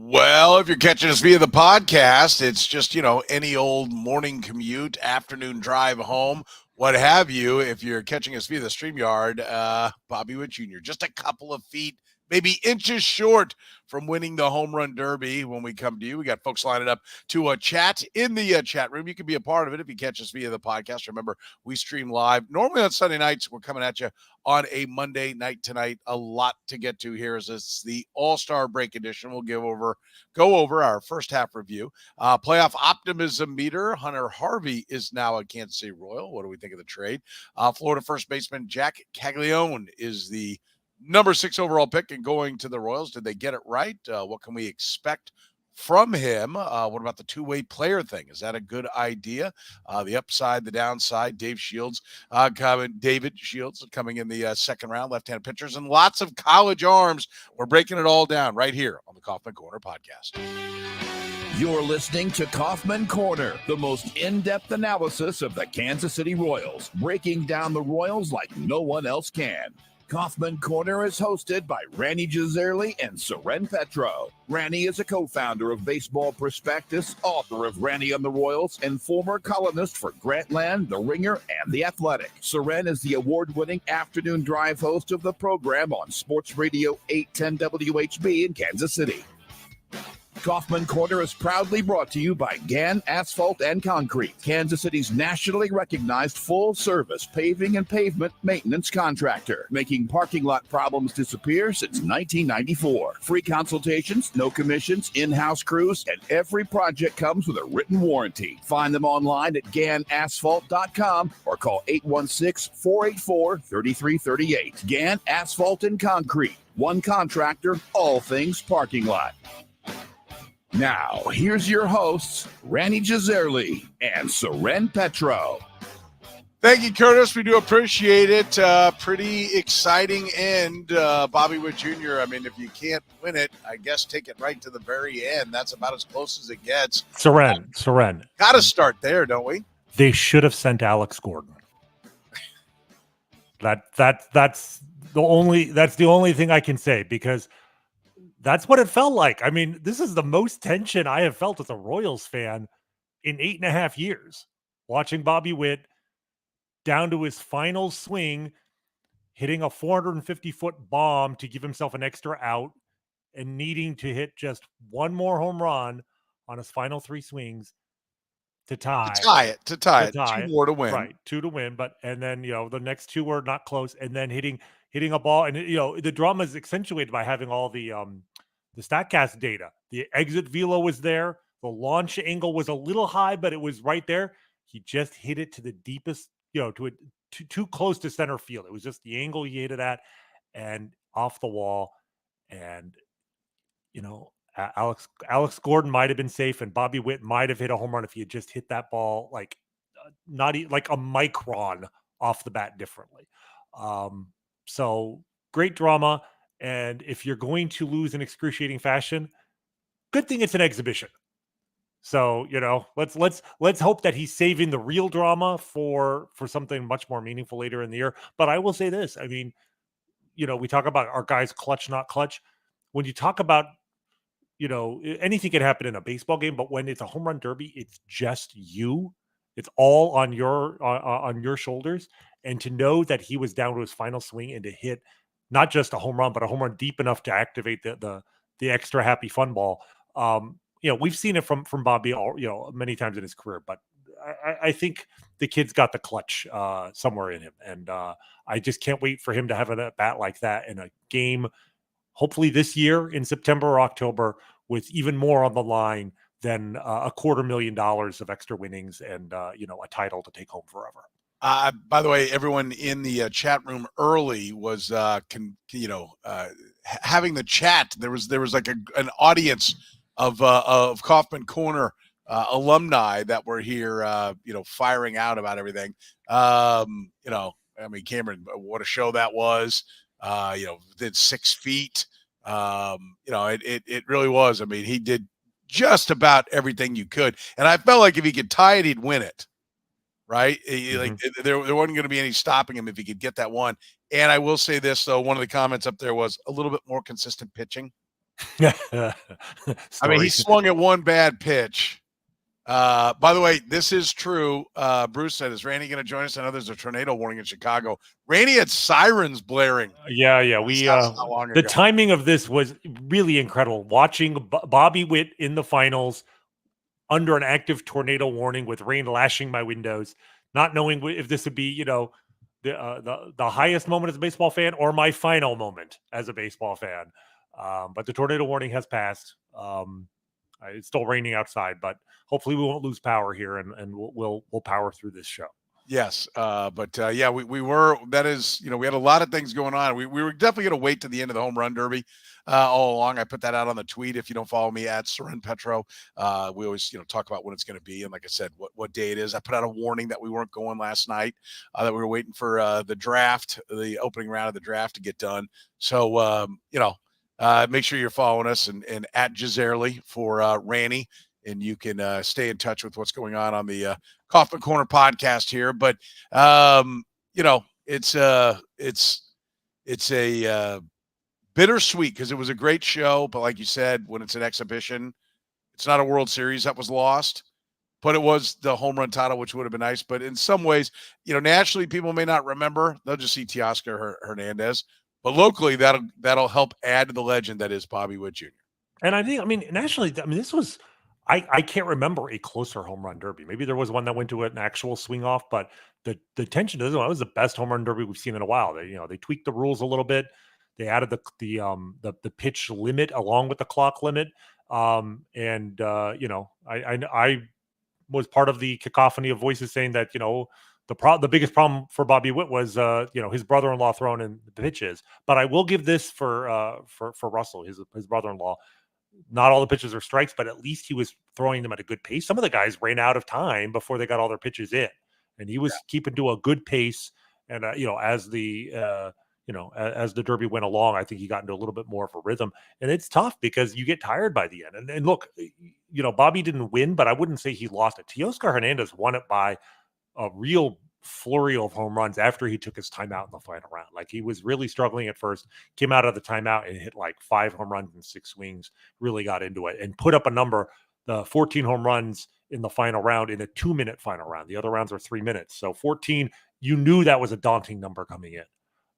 Well, if you're catching us via the podcast, it's just, any old morning commute, afternoon drive home, what have you. If you're catching us via the StreamYard, Bobby Witt Jr., just a couple of feet, maybe inches short from winning the home run derby when we come to you. We got folks lining up to chat in the chat room. You can be a part of it if you catch us via the podcast. Remember, we stream live normally on Sunday nights. We're coming at you on a Monday night tonight. A lot to get to here as it's the All-Star break edition. We'll go over our first half review. Playoff optimism meter. Hunter Harvey is now a Kansas City Royal. What do we think of the trade? Florida first baseman Jac Caglianone is the number 6 overall pick and going to the Royals. Did they get it right? What can we expect from him? What about the two-way player thing? Is that a good idea? The upside, the downside. David Shields coming in the second round, left-handed pitchers, and lots of college arms. We're breaking it all down right here on the Kaufman Corner podcast. You're listening to Kaufman Corner, the most in-depth analysis of the Kansas City Royals, breaking down the Royals like no one else can. Kaufman Corner is hosted by Rany Jazayerli and Soren Petro. Rany is a co-founder of Baseball Prospectus, author of Rany on the Royals, and former columnist for Grantland, The Ringer, and The Athletic. Soren is the award-winning afternoon drive host of the program on Sports Radio 810 WHB in Kansas City. Kaufman Corner is proudly brought to you by Gann Asphalt and Concrete, Kansas City's nationally recognized full-service paving and pavement maintenance contractor, making parking lot problems disappear since 1994. Free consultations, no commissions, in-house crews, and every project comes with a written warranty. Find them online at GannAsphalt.com or call 816-484-3338. Gann Asphalt and Concrete, one contractor, all things parking lot. Now, here's your hosts, Rany Jazayerli and Soren Petro. Thank you, Curtis. We do appreciate it. Pretty exciting end. Bobby Witt Jr., I mean, if you can't win it, I guess take it right to the very end. That's about as close as it gets. Soren. Got to start there, don't we? They should have sent Alex Gordon. That's the only thing I can say, because that's what it felt like. I mean, this is the most tension I have felt as a Royals fan in 8.5 years. Watching Bobby Witt down to his final swing, hitting a 450-foot bomb to give himself an extra out, and needing to hit just one more home run on his final 3 swings to tie it. 2 more to win. Right, 2 to win. And then, the next 2 were not close. And then hitting a ball. And, the drama is accentuated by having all the StatCast data. The exit velo was there. The launch angle was a little high, but it was right there. He just hit it to the deepest, too close to center field. It was just the angle he hit it at and off the wall. And, Alex Gordon might have been safe, and Bobby Witt might have hit a home run if he had just hit that ball like like a micron off the bat differently. So great drama. And if you're going to lose in excruciating fashion, good thing it's an exhibition. So, let's hope that he's saving the real drama for something much more meaningful later in the year. But I will say this. I mean, we talk about our guys clutch, not clutch. When you talk about, anything can happen in a baseball game, but when it's a home run derby, it's just you. It's all on your shoulders. And to know that he was down to his final swing and to hit not just a home run, but a home run deep enough to activate the extra happy fun ball. We've seen it from Bobby, many times in his career, but I think the kid's got the clutch somewhere in him. And I just can't wait for him to have a bat like that in a game, hopefully this year in September or October, with even more on the line than $250,000 of extra winnings and, a title to take home forever. By the way, everyone in the chat room early was, having the chat. There was like an audience of Kaufman Corner alumni that were here, firing out about everything. Cameron, what a show that was. Did 6 feet. It really was. I mean, he did just about everything you could, and I felt like if he could tie it, he'd win it. Right? Like there wasn't going to be any stopping him if he could get that one. And I will say this, though, one of the comments up there was a little bit more consistent pitching. I mean, he Stories. swung at one bad pitch. By the way, this is true. Bruce said, is Rany going to join us? I know there's a tornado warning in Chicago. Rany had sirens blaring. Yeah. We the timing of this was really incredible. Watching Bobby Witt in the finals under an active tornado warning with rain lashing my windows, not knowing if this would be, the highest moment as a baseball fan or my final moment as a baseball fan. But the tornado warning has passed. It's still raining outside, but hopefully we won't lose power here, and we'll power through this show. Yes, but yeah, we were. That is, we had a lot of things going on. We were definitely going to wait to the end of the home run derby all along. I put that out on the tweet. If you don't follow me at Soren Petro, we always talk about when it's going to be, and like I said, what day it is. I put out a warning that we weren't going last night. That we were waiting for the draft, the opening round of the draft to get done. So make sure you're following us and at Jazayerli for Rany. And you can stay in touch with what's going on the Kaufman Corner podcast here. But it's a bittersweet because it was a great show. But like you said, when it's an exhibition, it's not a World Series that was lost. But it was the home run title, which would have been nice. But in some ways, nationally, people may not remember. They'll just see Teoscar Hernandez. But locally, that'll help add to the legend that is Bobby Witt Jr. And nationally, this was. I can't remember a closer home run derby. Maybe there was one that went to an actual swing off, but the attention to this one was the best home run derby we've seen in a while. They tweaked the rules a little bit. They added the pitch limit along with the clock limit. I was part of the cacophony of voices saying that the biggest problem for Bobby Witt was his brother-in-law throwing in the pitches. But I will give this for Russell, his brother-in-law. Not all the pitches are strikes, but at least he was throwing them at a good pace. Some of the guys ran out of time before they got all their pitches in, and he was keeping to a good pace. And as the derby went along, I think he got into a little bit more of a rhythm. And it's tough because you get tired by the end. And look, Bobby didn't win, but I wouldn't say he lost it. Teoscar Hernandez won it by a real flurry of home runs after he took his timeout in the final round. Like, he was really struggling at first, came out of the timeout and hit like 5 home runs and 6 swings, really got into it and put up a number, the 14 home runs in the final round in a 2-minute final round. The other rounds are 3 minutes. So 14, you knew that was a daunting number coming in.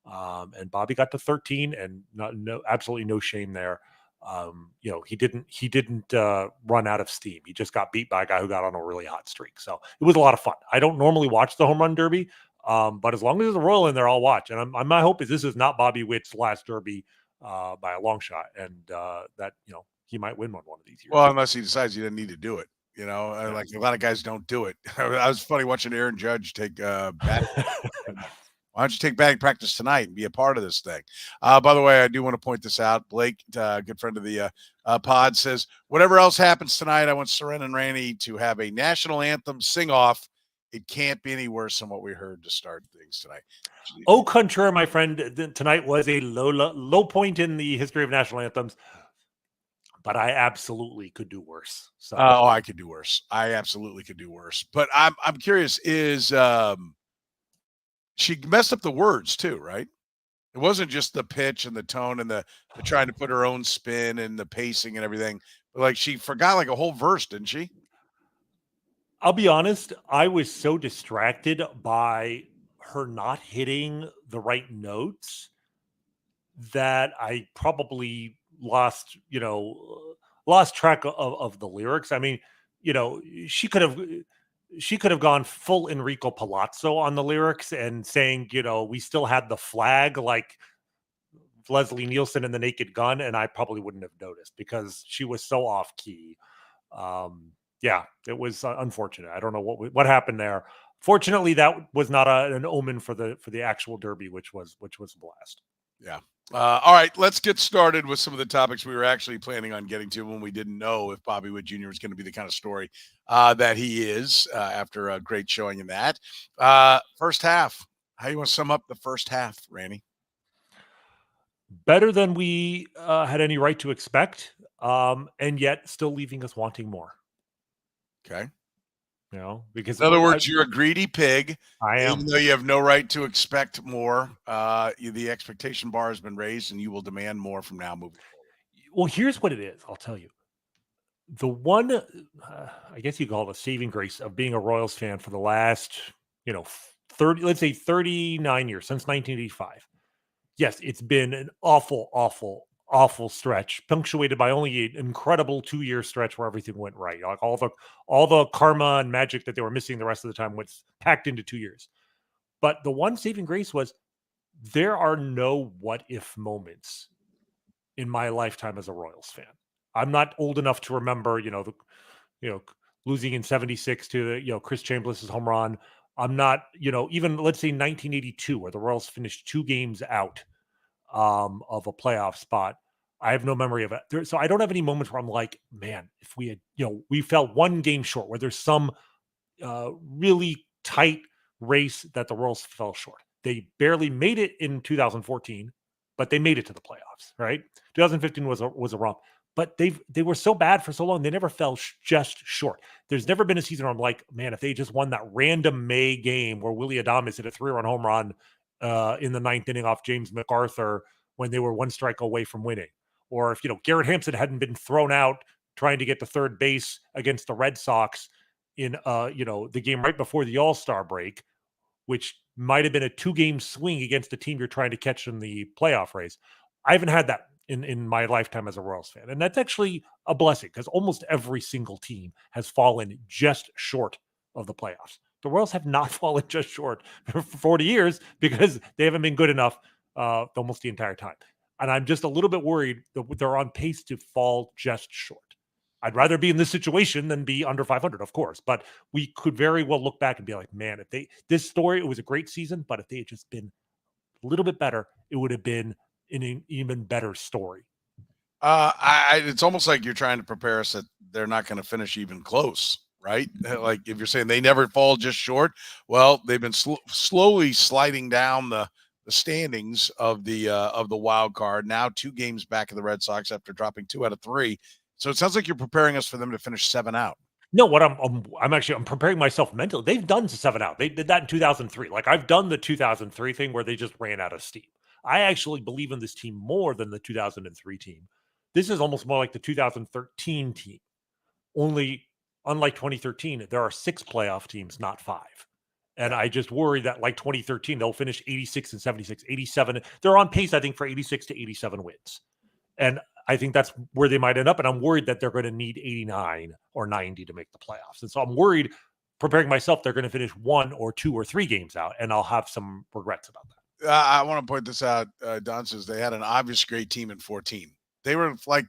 And Bobby got to 13 and absolutely no shame there. He didn't run out of steam. He just got beat by a guy who got on a really hot streak. So it was a lot of fun. I don't normally watch the home run derby, but as long as there's a Royal in there, I'll watch. And my hope is this is not Bobby Witt's last derby by a long shot, and that he might win one of these years. Well, unless he decides he didn't need to do it. Like a lot of guys don't do it. I was funny watching Aaron Judge take batting. Why don't you take batting practice tonight and be a part of this thing? By the way, I do want to point this out. Blake, good friend of the pod, says, whatever else happens tonight, I want Soren and Rany to have a national anthem sing-off. It can't be any worse than what we heard to start things tonight. Au contraire, my friend, tonight was a low point in the history of national anthems. But I absolutely could do worse. So, I could do worse. I absolutely could do worse. But I'm curious, is she messed up the words too, right? It wasn't just the pitch and the tone and the trying to put her own spin and the pacing and everything. But like, she forgot like a whole verse, didn't she? I'll be honest. I was so distracted by her not hitting the right notes that I probably lost track of the lyrics. I mean, she could have gone full Enrico Palazzo on the lyrics and saying, we still had the flag like Leslie Nielsen in The Naked Gun, and I probably wouldn't have noticed because she was so off key. It was unfortunate. I don't know what happened there. Fortunately, that was not an omen for the actual derby, which was a blast. Yeah. All right, let's get started with some of the topics we were actually planning on getting to when we didn't know if Bobby Witt Jr. was going to be the kind of story that he is after a great showing in that. First half, how you want to sum up the first half, Rany? Better than we had any right to expect, and yet still leaving us wanting more. Okay. Because in other words, you're a greedy pig. I am. Even though you have no right to expect more, the expectation bar has been raised, and you will demand more from now moving forward. Well, here's what it is. I'll tell you. The one, I guess you call it a saving grace of being a Royals fan for the last, 30, let's say 39 years, since 1985. Yes, it's been an awful, awful, awful stretch, punctuated by only an incredible 2-year stretch where everything went right. Like all the karma and magic that they were missing the rest of the time was packed into 2 years. But the one saving grace was there are no what if moments in my lifetime as a Royals fan. I'm not old enough to remember, losing in 76 to Chris Chambliss's home run. I'm not, even let's say 1982, where the Royals finished 2 games out of a playoff spot. I have no memory of it. So I don't have any moments where I'm like, man, if we had, we fell 1 game short, where there's some really tight race that the Royals fell short. They barely made it in 2014, but they made it to the playoffs, right? 2015 was a romp, but they were so bad for so long, they never fell just short. There's never been a season where I'm like, man, if they just won that random May game where Willie Adames hit a 3-run home run in the 9th inning off James MacArthur when they were 1 strike away from winning, or if Garrett Hampson hadn't been thrown out trying to get to third base against the Red Sox in the game right before the All-Star break, which might have been a 2-game swing against the team you're trying to catch in the playoff race. I haven't had that in my lifetime as a Royals fan. And that's actually a blessing, because almost every single team has fallen just short of the playoffs. The Royals have not fallen just short for 40 years because they haven't been good enough almost the entire time. And I'm just a little bit worried that they're on pace to fall just short. I'd rather be in this situation than be under 500, of course. But we could very well look back and be like, man, this story, it was a great season, but if they had just been a little bit better, it would have been an even better story. It's almost like you're trying to prepare us that they're not going to finish even close, right? Like if you're saying they never fall just short, well, they've been slowly sliding down the standings of the wild card. Now 2 games back of the Red Sox after dropping 2 out of 3. So it sounds like you're preparing us for them to finish 7 out. No, what I'm preparing myself mentally. They've done 7 out. They did that in 2003. Like I've done the 2003 thing where they just ran out of steam. I actually believe in this team more than the 2003 team. This is almost more like the 2013 team. Only, unlike 2013, there are 6 playoff teams, not 5. And I just worry that, like 2013, they'll finish 86 and 76, 87. They're on pace, I think, for 86 to 87 wins. And I think that's where they might end up. And I'm worried that they're going to need 89 or 90 to make the playoffs. And so I'm worried, preparing myself, they're going to finish 1 or 2 or 3 games out, and I'll have some regrets about that. I want to point this out. Don says they had an obvious great team in 14. They were like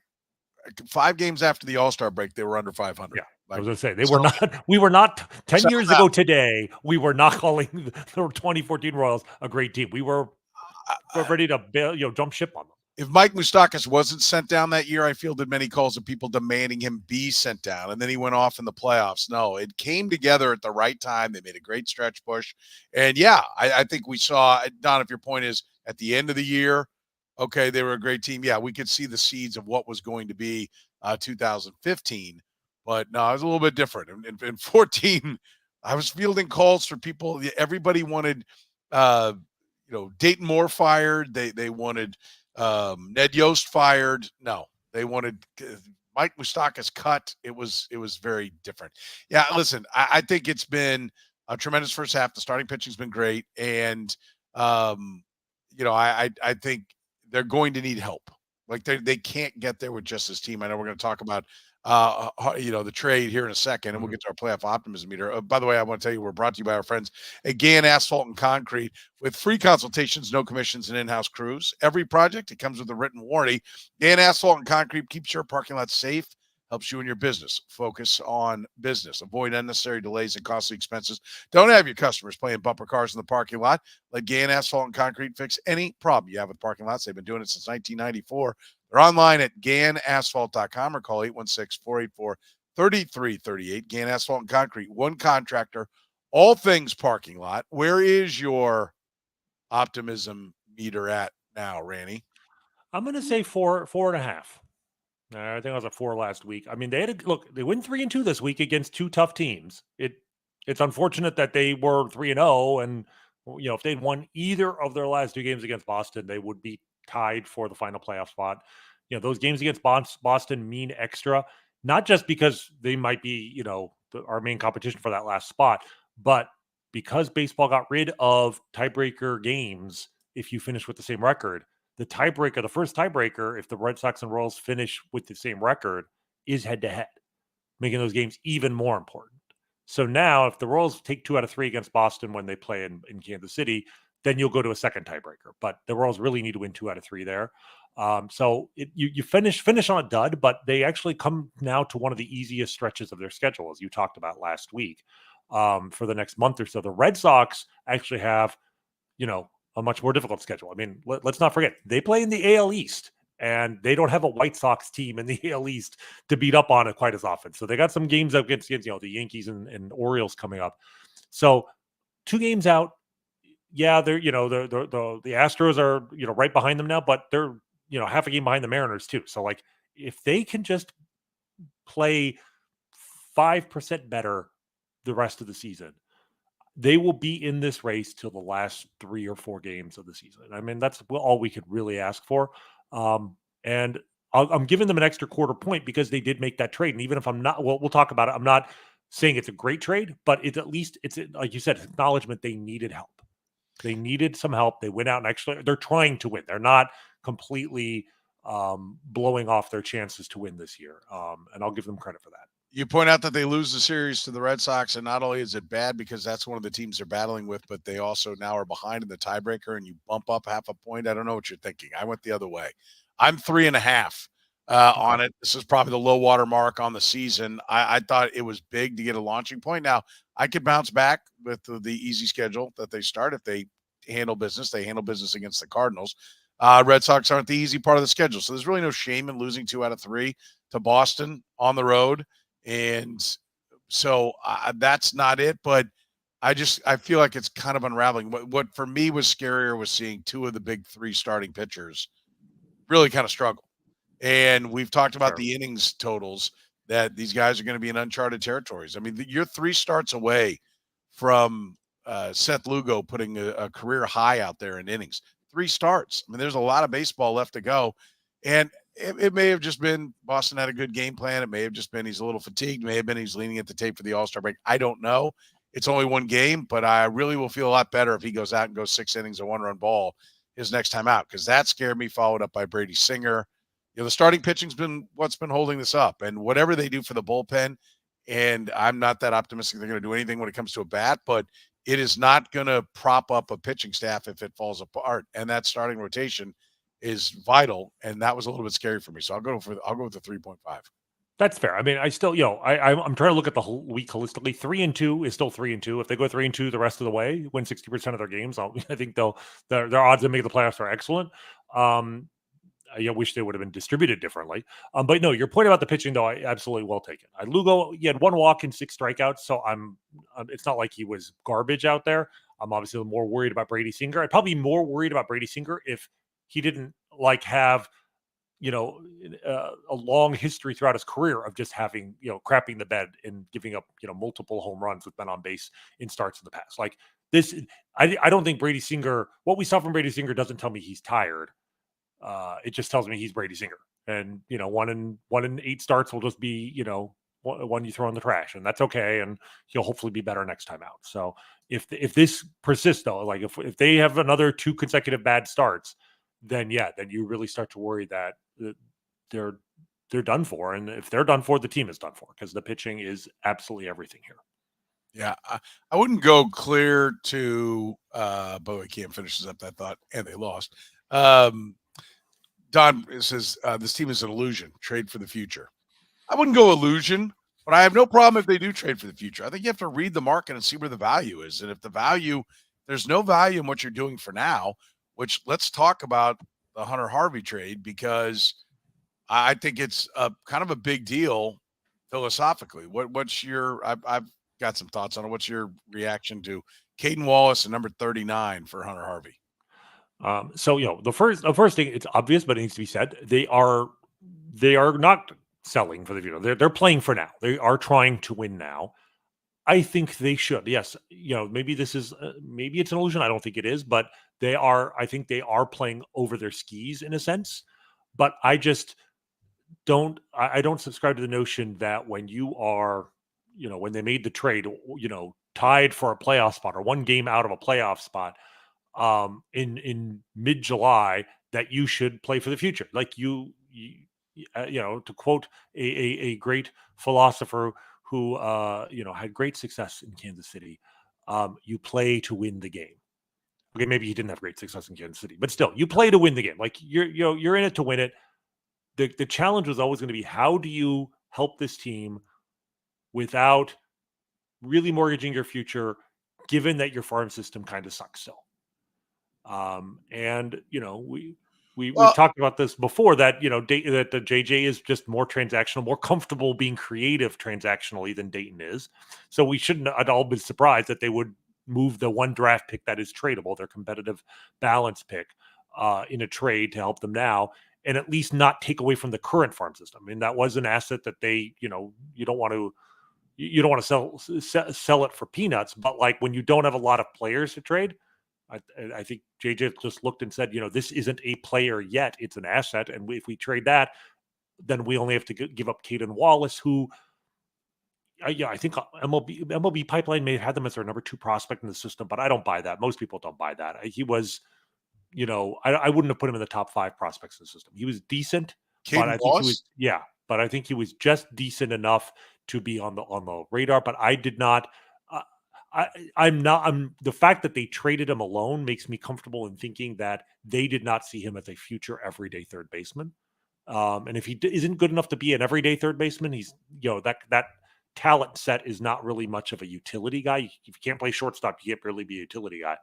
5 games after the All-Star break, they were under 500. Yeah. Like, I was going to say, we were not 10 years ago today, we were not calling the 2014 Royals a great team. We were ready to jump ship on them. If Mike Moustakas wasn't sent down that year, I fielded many calls of people demanding him be sent down, and then he went off in the playoffs. No, it came together at the right time. They made a great stretch push. And, yeah, I think we saw, Don, if your point is at the end of the year, okay, they were a great team. Yeah, we could see the seeds of what was going to be 2015. But, no, it was a little bit different. In 14, I was fielding calls for people. Everybody wanted, Dayton Moore fired. They wanted – Ned Yost fired. No, they wanted Mike Moustakas cut. It was very different. Yeah, listen, I think it's been a tremendous first half. The starting pitching's been great. And, I think they're going to need help. Like they can't get there with just this team. I know we're going to talk about the trade here in a second, and we'll get to our playoff optimism meter. By the way, I want to tell you, we're brought to you by our friends at Gann Asphalt and Concrete with free consultations, no commissions, and in-house crews. Every project, it comes with a written warranty. Gann Asphalt and Concrete keeps your parking lot safe, helps you in your business. Focus on business. Avoid unnecessary delays and costly expenses. Don't have your customers playing bumper cars in the parking lot. Let Gann Asphalt and Concrete fix any problem you have with parking lots. They've been doing it since 1994. They're online at GannAsphalt.com or call 816-484-3338. Gann Asphalt and Concrete, one contractor, all things parking lot. Where is your optimism meter at now, Rany? I'm going to say 4.5. I think I was at 4 last week. I mean, they win 3-2 this week against 2 tough teams. It's unfortunate that they were 3-0, and if they'd won either of their last 2 games against Boston, they would be tied for the final playoff spot. those games against Boston mean extra, not just because they might be, our main competition for that last spot, but because baseball got rid of tiebreaker games if you finish with the same record. The first tiebreaker, if the Red Sox and Royals finish with the same record, is head-to-head, making those games even more important. So now, if the Royals take 2 out of 3 against Boston when they play in Kansas City, then you'll go to a second tiebreaker. But the Royals really need to win 2 out of 3 there. So you finish on a dud, but they actually come now to one of the easiest stretches of their schedule, as you talked about last week, for the next month or so. The Red Sox actually have, a much more difficult schedule. I mean, let's not forget, they play in the AL East, and they don't have a White Sox team in the AL East to beat up on it quite as often. So they got some games against the Yankees and Orioles coming up. So 2 games out. Yeah, they're the Astros are right behind them now, but they're half a game behind the Mariners too. So like if they can just play 5% better the rest of the season, they will be in this race till the last 3 or 4 games of the season. I mean, that's all we could really ask for. And I'm giving them an extra quarter point because they did make that trade. And even if I'm not, we'll talk about it. I'm not saying it's a great trade, but it's at least like you said, acknowledgement they needed help. They needed some help. They went out and actually they're trying to win. They're not completely blowing off their chances to win this year. And I'll give them credit for that. You point out that they lose the series to the Red Sox, and not only is it bad because that's one of the teams they're battling with, but they also now are behind in the tiebreaker, and you bump up half a point. I don't know what you're thinking. I went the other way. I'm 3.5 on it. This is probably the low water mark on the season. I thought it was big to get a launching point. Now, I could bounce back with the easy schedule that they start if they handle business. They handle business against the Cardinals. Red Sox aren't the easy part of the schedule, so there's really no shame in losing 2 out of 3 to Boston on the road. And so that's not it, but I feel like it's kind of unraveling. What for me was scarier was seeing 2 of the big 3 starting pitchers really kind of struggle. And we've talked about the innings totals that these guys are going to be in uncharted territories. I mean, you're 3 starts away from Seth Lugo putting a career high out there in innings. 3 starts. I mean, there's a lot of baseball left to go. And it may have just been Boston had a good game plan. It may have just been he's a little fatigued. It may have been he's leaning at the tape for the All-Star break. I don't know. It's only 1 game, but I really will feel a lot better if he goes out and goes 6 innings, a 1-run ball his next time out, because that scared me, followed up by Brady Singer. The starting pitching's been what's been holding this up, and whatever they do for the bullpen, and I'm not that optimistic they're going to do anything when it comes to a bat, but it is not going to prop up a pitching staff if it falls apart, and that starting rotation is vital, and that was a little bit scary for me. So I'll go with the 3.5. That's fair. I mean, I still, I'm trying to look at the whole week holistically. 3-2 is still 3-2. If they go 3-2 the rest of the way, win 60% of their games, I think their odds of making the playoffs are excellent. I wish they would have been distributed differently. But no, your point about the pitching, though, I absolutely well taken. Lugo, he had 1 walk and 6 strikeouts, so it's not like he was garbage out there. I'm obviously more worried about Brady Singer. I'd probably be more worried about Brady Singer if he didn't have a long history throughout his career of just having crapping the bed and giving up multiple home runs with men on base in starts in the past. Like this, I don't think Brady Singer. What we saw from Brady Singer doesn't tell me he's tired. It just tells me he's Brady Singer, and 1 in 8 starts will just be one you throw in the trash, and that's okay, and he'll hopefully be better next time out. So if this persists, though, like if they have another 2 consecutive bad starts, then you really start to worry that they're done for, and if they're done for, the team is done for, because the pitching is absolutely everything here. Yeah, I wouldn't go clear to. By the way, Cam finishes up that thought, and they lost. Don says this team is an illusion. Trade for the future. I wouldn't go illusion, but I have no problem if they do trade for the future. I think you have to read the market and see where the value is, and if there's no value in what you're doing for now. Which let's talk about the Hunter Harvey trade, because I think it's a kind of a big deal philosophically. What's your? I've got some thoughts on it. What's your reaction to Caden Wallace and number 39 for Hunter Harvey? So the first thing, it's obvious, but it needs to be said. They are not selling for the future. They're playing for now. They are trying to win now. I think they should. Yes, maybe this is maybe it's an illusion. I don't think it is, but I think they are playing over their skis in a sense. But I just don't subscribe to the notion that when you are, when they made the trade, tied for a playoff spot or one game out of a playoff spot, in mid-July, that you should play for the future. Like to quote a great philosopher who had great success in Kansas City, you play to win the game. Okay, maybe he didn't have great success in Kansas City, but still, you play to win the game. Like you're in it to win it. The challenge was always going to be, how do you help this team without really mortgaging your future, given that your farm system kind of sucks still. And we've talked about this before, that that the JJ is just more transactional, more comfortable being creative transactionally than Dayton is. So we shouldn't at all be surprised that they would move the one draft pick that is tradable, their competitive balance pick, in a trade to help them now, and at least not take away from the current farm system. I mean, that was an asset that they, you don't want to sell it for peanuts, but like when you don't have a lot of players to trade, I think JJ just looked and said, this isn't a player yet; it's an asset, and if we trade that, then we only have to give up Caden Wallace, who, I think MLB Pipeline may have had them as their number 2 prospect in the system, but I don't buy that. Most people don't buy that. He was, I wouldn't have put him in the top 5 prospects in the system. He was decent, but I think he was, but I think he was just decent enough to be on the radar. But I did not. I'm the fact that they traded him alone makes me comfortable in thinking that they did not see him as a future everyday third baseman. And if he isn't good enough to be an everyday third baseman, he's, that talent set is not really much of a utility guy. If you can't play shortstop, you can't really be a utility guy.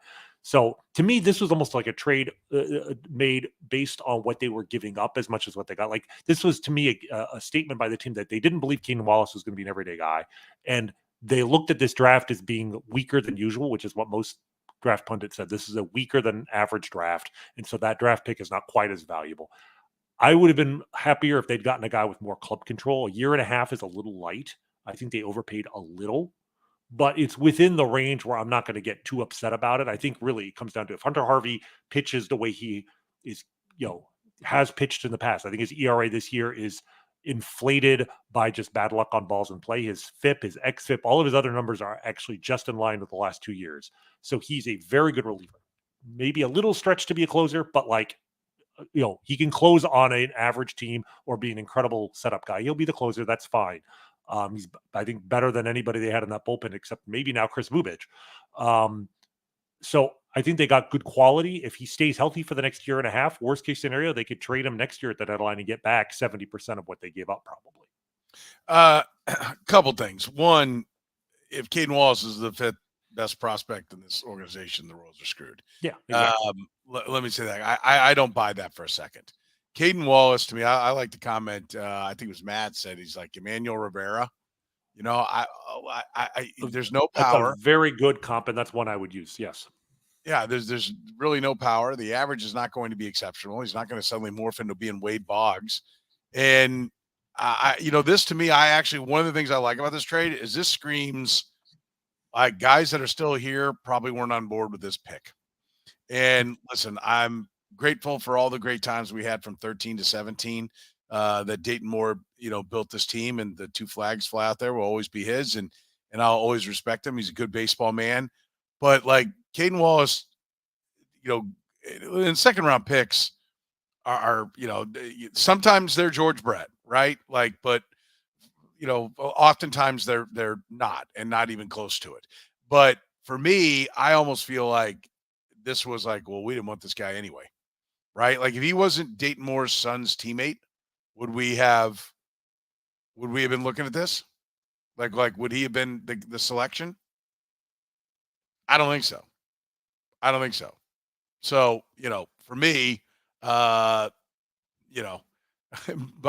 So to me, this was almost like a trade made based on what they were giving up as much as what they got. Like, this was, to me, a statement by the team that they didn't believe Caden Wallace was going to be an everyday guy. And they looked at this draft as being weaker than usual, which is what most draft pundits said. This is a weaker than average draft. And so that draft pick is not quite as valuable. I would have been happier if they'd gotten a guy with more club control. 1.5 years is a little light. I think they overpaid a little, but it's within the range where I'm not going to get too upset about it. I think really it comes down to, if Hunter Harvey pitches the way he is, has pitched in the past. I think his ERA this year is inflated by just bad luck on balls in play. His FIP, his xFIP, all of his other numbers are actually just in line with the last 2 years. So he's a very good reliever. Maybe a little stretch to be a closer, but he can close on an average team or be an incredible setup guy. He'll be the closer. That's fine. He's, I think, better than anybody they had in that bullpen, except maybe now Chris Bubich. So I think they got good quality. If he stays healthy for the next 1.5 years, worst case scenario, they could trade him next year at the deadline and get back 70% of what they gave up, probably. A couple things. One, if Caden Wallace is the 5th best prospect in this organization, the Royals are screwed. Yeah. Exactly. Let me say that. I don't buy that for a second. Caden Wallace, to me, I like the comment. I think it was Matt said, he's like Emmanuel Rivera. There's no power. That's a very good comp, and that's one I would use. Yes. Yeah, there's really no power. The average is not going to be exceptional. He's not going to suddenly morph into being Wade Boggs. And this, to me, one of the things I like about this trade is this screams like guys that are still here probably weren't on board with this pick. And listen, I'm grateful for all the great times we had from 13 to 17 that Dayton Moore, built this team, and the 2 flags fly out there will always be his. And I'll always respect him. He's a good baseball man. But like Caden Wallace, in second round picks are sometimes they're George Brett, right? Like, but oftentimes they're not, and not even close to it. But for me, I almost feel like this was like, well, we didn't want this guy anyway, right? Like, if he wasn't Dayton Moore's son's teammate, would we have been looking at this? Like would he have been the selection? I don't think so. So, for me, by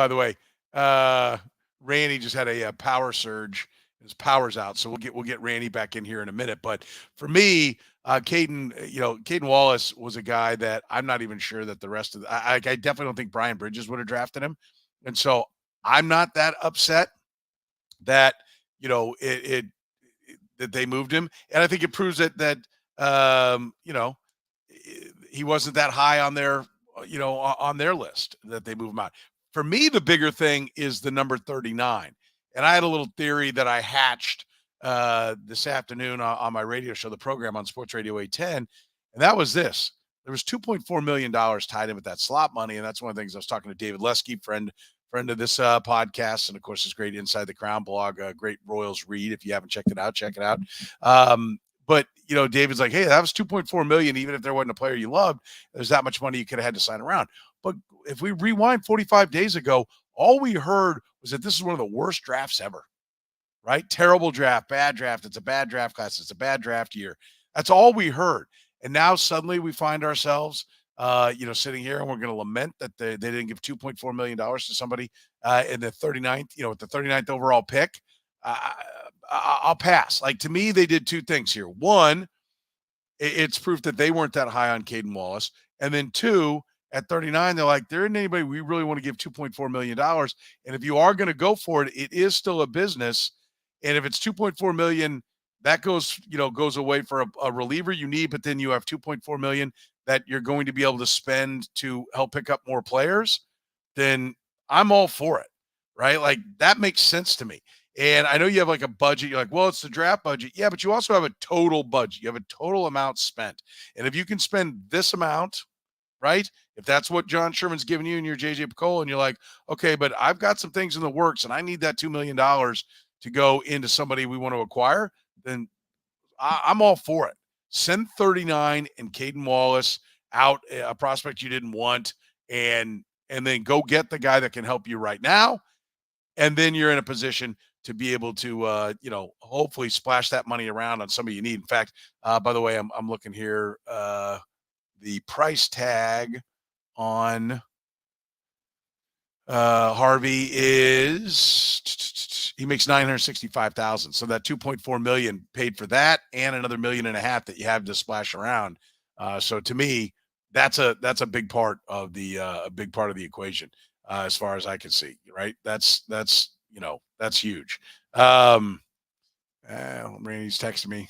the way, Rany just had a power surge. His power's out, so we'll get Rany back in here in a minute. But for me, Caden Wallace was a guy that I'm not even sure that the rest of I definitely don't think Brian Bridges would have drafted him, and so I'm not that upset that that they moved him, and I think it proves that he wasn't that high on their on their list that they move him out. For me, the bigger thing is the number 39. And I had a little theory that I hatched this afternoon on my radio show, the program on Sports Radio 810. And that was this. There was $2.4 million tied in with that slot money. And that's one of the things I was talking to David Lesky, friend of this podcast. And of course, this great Inside the Crown blog, great Royals read. If you haven't checked it out, check it out. But David's like, hey, that was $2.4 million. Even if there wasn't a player you loved, there's that much money you could have had to sign around. But if we rewind 45 days ago, all we heard was that this is one of the worst drafts ever, right? Terrible draft, bad draft. It's a bad draft class. It's a bad draft year. That's all we heard. And now suddenly we find ourselves, sitting here and we're going to lament that they didn't give $2.4 million to somebody in the 39th, with the 39th overall pick. I'll pass. Like, to me, they did two things here. One, it's proof that they weren't that high on Caden Wallace. And then two, at 39, they're like, there isn't anybody we really want to give $2.4 million. And if you are going to go for it, it is still a business. And if it's $2.4 million, that goes away for a reliever you need, but then you have $2.4 million that you're going to be able to spend to help pick up more players, then I'm all for it, right? Like, that makes sense to me. And I know you have like a budget. You're like, well, it's the draft budget. Yeah, but you also have a total budget. You have a total amount spent. And if you can spend this amount, right? If that's what John Sherman's giving you and you're JJ Picola, and you're like, okay, but I've got some things in the works and I need that $2 million to go into somebody we want to acquire, then I'm all for it. Send 39 and Caden Wallace out, a prospect you didn't want, and then go get the guy that can help you right now. And then you're in a position to be able to, hopefully splash that money around on somebody you need. In fact, by the way, I'm looking here. The price tag on Harvey is, he makes $965,000. So that $2.4 million paid for that, and another $1.5 million that you have to splash around. So to me, that's a big part of the equation, as far as I can see. Right? That's huge. Rany's texting me.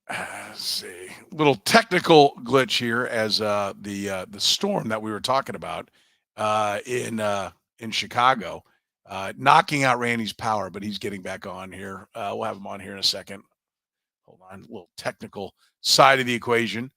Let's see, little technical glitch here as the storm that we were talking about in Chicago, knocking out Rany's power, but he's getting back on here. We'll have him on here in a second. Hold on, a little technical side of the equation.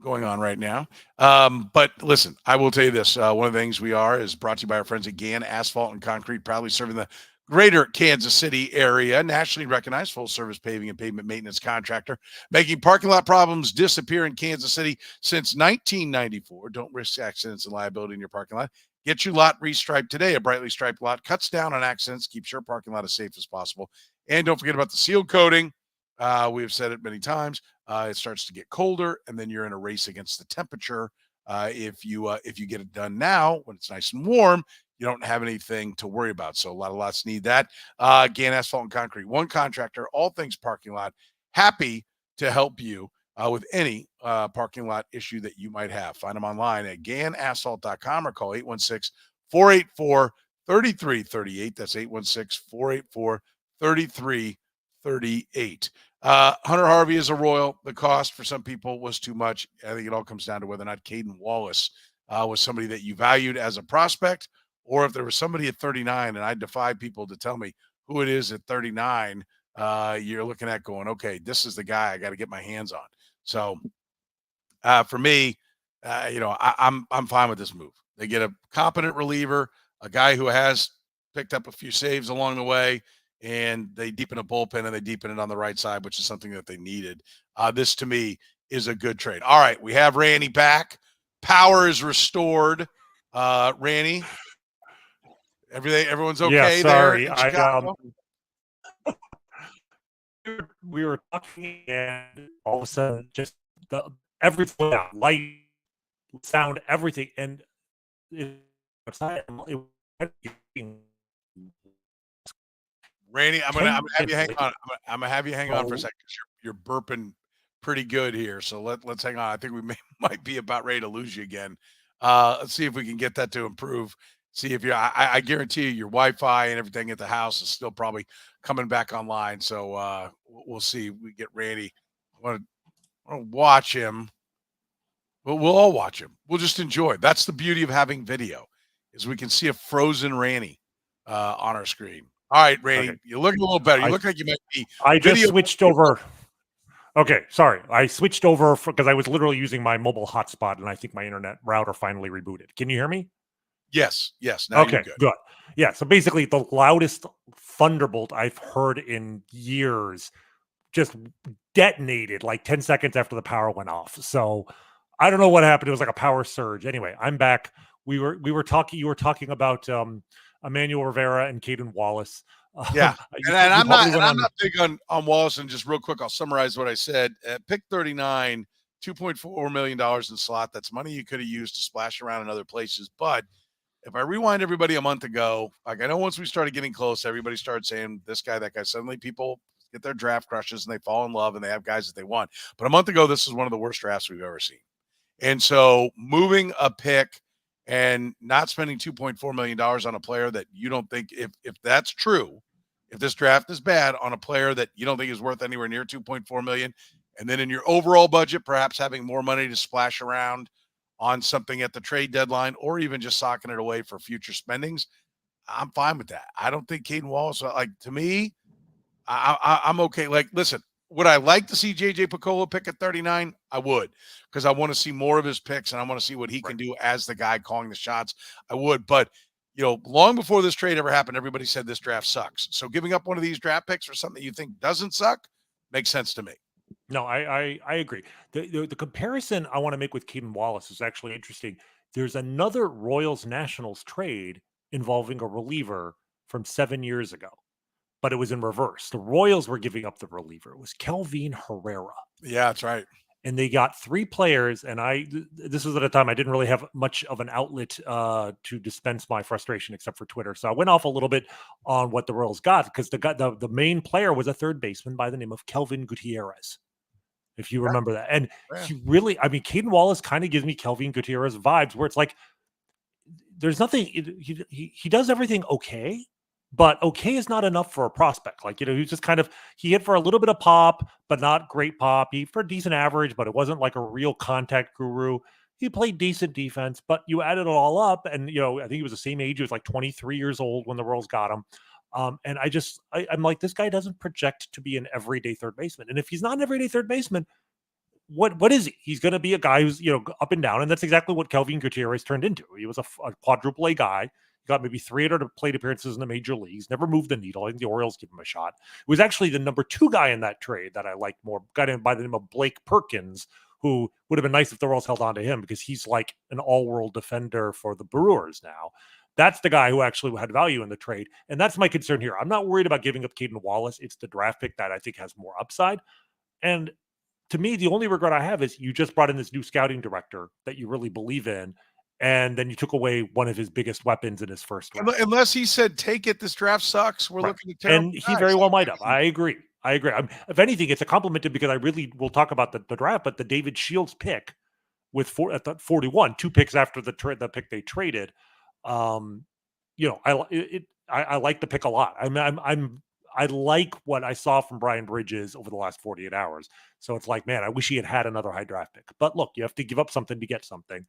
Going on right now. But listen, I will tell you this. One of the things we are is brought to you by our friends at Gann Asphalt and Concrete, proudly serving the greater Kansas City area, nationally recognized full-service paving and pavement maintenance contractor, making parking lot problems disappear in Kansas City since 1994. Don't risk accidents and liability in your parking lot. Get your lot restriped today. A brightly striped lot cuts down on accidents, keeps your parking lot as safe as possible. And don't forget about the seal coating. We have said it many times. It starts to get colder, and then you're in a race against the temperature. If you get it done now, when it's nice and warm, you don't have anything to worry about. So a lot of lots need that. Gann Asphalt and Concrete, one contractor, all things parking lot. Happy to help you with any parking lot issue that you might have. Find them online at GannAsphalt.com or call 816-484-3338. That's 816-484-3338. Hunter Harvey is a Royal. The cost for some people was too much. I think it all comes down to whether or not Caden Wallace was somebody that you valued as a prospect, or if there was somebody at 39, and I defy people to tell me who it is at 39, you're looking at going, okay, this is the guy I got to get my hands on. So for me, I'm fine with this move. They get a competent reliever, a guy who has picked up a few saves along the way, and they deepen a bullpen, and they deepen it on the right side, which is something that they needed. This, to me, is a good trade. All right, we have Rany back. Power is restored. Rany, everyone's okay? Yeah, sorry. There in Chicago? We were talking, and all of a sudden, just everything, light, sound, everything, and Rany, I'm gonna have you hang on. I'm gonna have you hang on for a second. You're burping pretty good here, so let's hang on. I think we might be about ready to lose you again. Let's see if we can get that to improve. See if I guarantee you your Wi-Fi and everything at the house is still probably coming back online. So we'll see. We get Rany. I want to watch him. We'll all watch him. We'll just enjoy. That's the beauty of having video, is we can see a frozen Rany on our screen. All right, Rany, Okay. you look a little better. You look like you might be. I just switched over. Okay, sorry. I switched over because I was literally using my mobile hotspot, and I think my internet router finally rebooted. Can you hear me? Yes. Now Okay, you're good. Yeah, so basically the loudest thunderbolt I've heard in years just detonated like 10 seconds after the power went off. So I don't know what happened. It was like a power surge. Anyway, I'm back. We were talking. You were talking about Emmanuel Rivera and Caden Wallace. Yeah, and I'm not big on Wallace. And just real quick, I'll summarize what I said. At pick 39, $2.4 million in slot. That's money you could have used to splash around in other places. But if I rewind everybody a month ago, like I know once we started getting close, everybody started saying this guy, that guy. Suddenly people get their draft crushes and they fall in love and they have guys that they want. But a month ago, this is one of the worst drafts we've ever seen. And so moving a pick and not spending $2.4 million on a player that you don't think, if that's true, if this draft is bad, on a player that you don't think is worth anywhere near $2.4 million, and then in your overall budget, perhaps having more money to splash around on something at the trade deadline, or even just socking it away for future spendings, I'm fine with that. I don't think Caden Wallace, like, to me, I'm okay. Like, listen, would I like to see JJ Picollo pick at 39? I would, because I want to see more of his picks and I want to see what he can do as the guy calling the shots. I would, but long before this trade ever happened, everybody said this draft sucks. So giving up one of these draft picks for something you think doesn't suck makes sense to me. No, I agree. The comparison I want to make with Caden Wallace is actually interesting. There's another Royals Nationals trade involving a reliever from 7 years ago, but it was in reverse. The Royals were giving up the reliever. It was Kelvin Herrera. Yeah, that's right. And they got 3 players, and this was at a time I didn't really have much of an outlet to dispense my frustration except for Twitter. So I went off a little bit on what the Royals got, because the main player was a third baseman by the name of Kelvin Gutierrez, if you remember that. And he really, I mean, Caden Wallace kind of gives me Kelvin Gutierrez vibes, where it's like there's nothing, he does everything okay, but okay is not enough for a prospect. Like, he's just kind of, he hit for a little bit of pop, but not great pop. He for a decent average, but it wasn't like a real contact guru. He played decent defense, but you added it all up, and I think he was the same age. He was like 23 years old when the Royals got him. And I'm like, this guy doesn't project to be an everyday third baseman. And if he's not an everyday third baseman, what is he? He's going to be a guy who's, up and down. And that's exactly what Kelvin Gutierrez turned into. He was a quadruple A guy. He got maybe 300 plate appearances in the major leagues, never moved the needle. I think the Orioles give him a shot. It was actually the number 2 guy in that trade that I liked more, a guy by the name of Blake Perkins, who would have been nice if the Royals held on to him, because he's like an all-world defender for the Brewers now. That's the guy who actually had value in the trade. And that's my concern here. I'm not worried about giving up Caden Wallace. It's the draft pick that I think has more upside. And to me, the only regret I have is you just brought in this new scouting director that you really believe in, and then you took away one of his biggest weapons in his first round. Unless he said, take it, this draft sucks. We're looking at terrible. And he very well might have. I agree. If anything, it's a compliment, because I really will talk about the draft, but the David Shields pick at the 41, 2 picks after the pick they traded. I like the pick a lot. I like what I saw from Brian Bridges over the last 48 hours. So it's like, man, I wish he had another high draft pick. But look, you have to give up something to get something.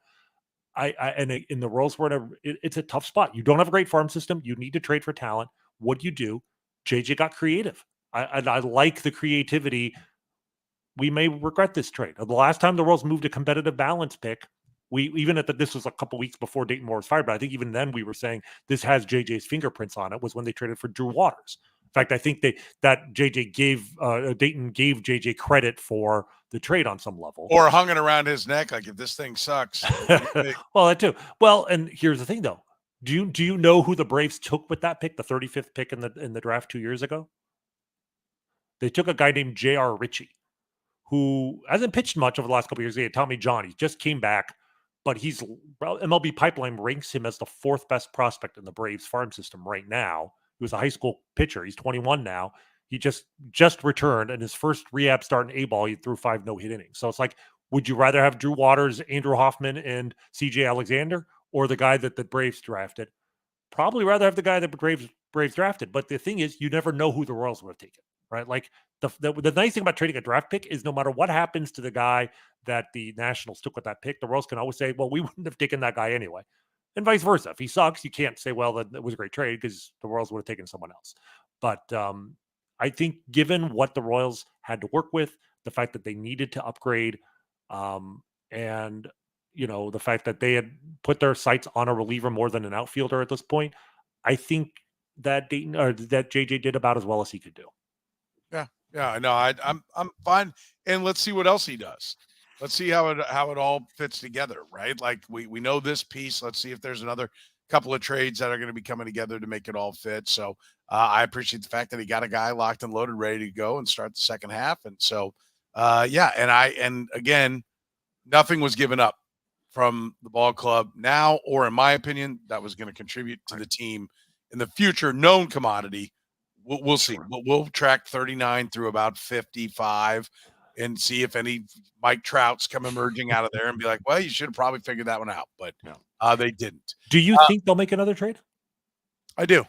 And in the Royals, it's a tough spot. You don't have a great farm system. You need to trade for talent. What do? JJ got creative. I like the creativity. We may regret this trade. The last time the Royals moved a competitive balance pick, this was a couple weeks before Dayton Moore was fired, but I think even then we were saying this has JJ's fingerprints on it, was when they traded for Drew Waters. In fact, I think that Dayton gave JJ credit for the trade on some level, or hung it around his neck, like, if this thing sucks. Well, that too. Well, and here's the thing, though. Do you know who the Braves took with that pick, the 35th pick in the draft 2 years ago? They took a guy named J.R. Ritchie, who hasn't pitched much over the last couple of years. They had Tommy John. He just came back, but MLB Pipeline ranks him as the 4th best prospect in the Braves farm system right now. He was a high school pitcher. He's 21 now. He just returned, and his first rehab start in A-ball, he threw 5 no-hit innings. So it's like, would you rather have Drew Waters, Andrew Hoffman, and C.J. Alexander, or the guy that the Braves drafted? probably rather have the guy that Braves drafted. But the thing is, you never know who the Royals would have taken, right? Like the nice thing about trading a draft pick is no matter what happens to the guy that the Nationals took with that pick, the Royals can always say, well, we wouldn't have taken that guy anyway. And vice versa. If he sucks, you can't say, well, that was a great trade because the Royals would have taken someone else. But I think given what the Royals had to work with, the fact that they needed to upgrade, and the fact that they had put their sights on a reliever more than an outfielder at this point, I think that that JJ did about as well as he could do. Yeah. No, I'm fine, and let's see what else he does. Let's see how it all fits together, right? Like we know this piece. Let's see if there's another couple of trades that are going to be coming together to make it all fit. So I appreciate the fact that he got a guy locked and loaded, ready to go and start the second half. And so, and again, nothing was given up from the ball club now, or in my opinion, that was going to contribute to the team in the future. Known commodity. We'll see. We'll track 39 through about 55 and see if any Mike Trouts come emerging out of there and be like, well, you should have probably figured that one out. But they didn't. Do you think they'll make another trade? I do.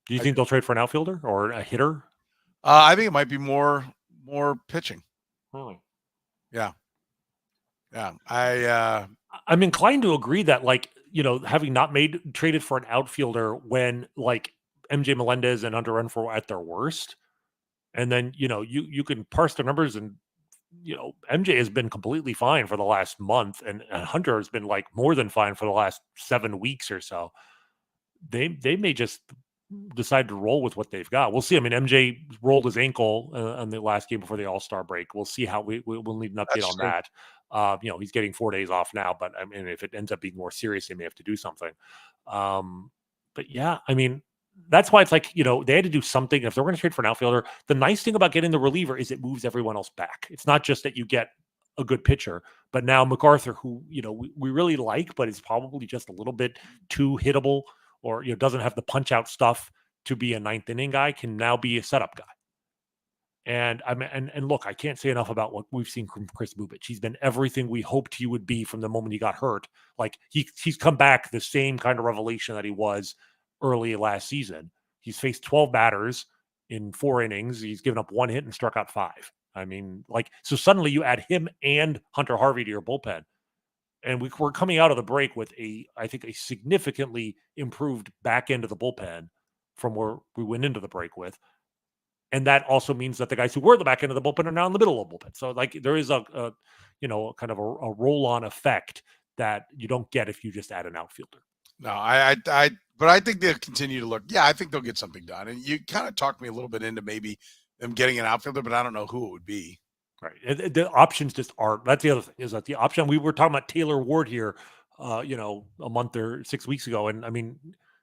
Do you think they'll trade for an outfielder or a hitter? I think it might be more pitching. Really? Yeah. I'm inclined to agree that, having not traded for an outfielder when MJ Melendez and Hunter Renfroe were at their worst, and then you can parse the numbers, and MJ has been completely fine for the last month, and Hunter has been more than fine for the last 7 weeks or so. They may just decide to roll with what they've got. We'll see. I mean, MJ rolled his ankle on the last game before the All-Star break. We'll see how we'll need an update on that. He's getting 4 days off now, but I mean, if it ends up being more serious, they may have to do something. But yeah, I mean, that's why it's they had to do something. If they're going to trade for an outfielder, the nice thing about getting the reliever is it moves everyone else back. It's not just that you get a good pitcher, but now MacArthur, who, we really like, but is probably just a little bit too hittable, or, doesn't have the punch out stuff to be a ninth inning guy, can now be a setup guy. And look, I can't say enough about what we've seen from Chris Bubich. He's been everything we hoped he would be from the moment he got hurt. He's come back the same kind of revelation that he was early last season. He's faced 12 batters in 4 innings. He's given up 1 hit and struck out 5. I mean, so suddenly you add him and Hunter Harvey to your bullpen. And we're coming out of the break with I think a significantly improved back end of the bullpen from where we went into the break with. And that also means that the guys who were the back end of the bullpen are now in the middle of the bullpen. So there is a kind of a roll-on effect that you don't get if you just add an outfielder. No, but I think they'll continue to look. Yeah, I think they'll get something done. And you kind of talked me a little bit into maybe them getting an outfielder, but I don't know who it would be. Right. The options just aren't. That's the other thing, is that the option, we were talking about Taylor Ward here, a month or 6 weeks ago. And I mean,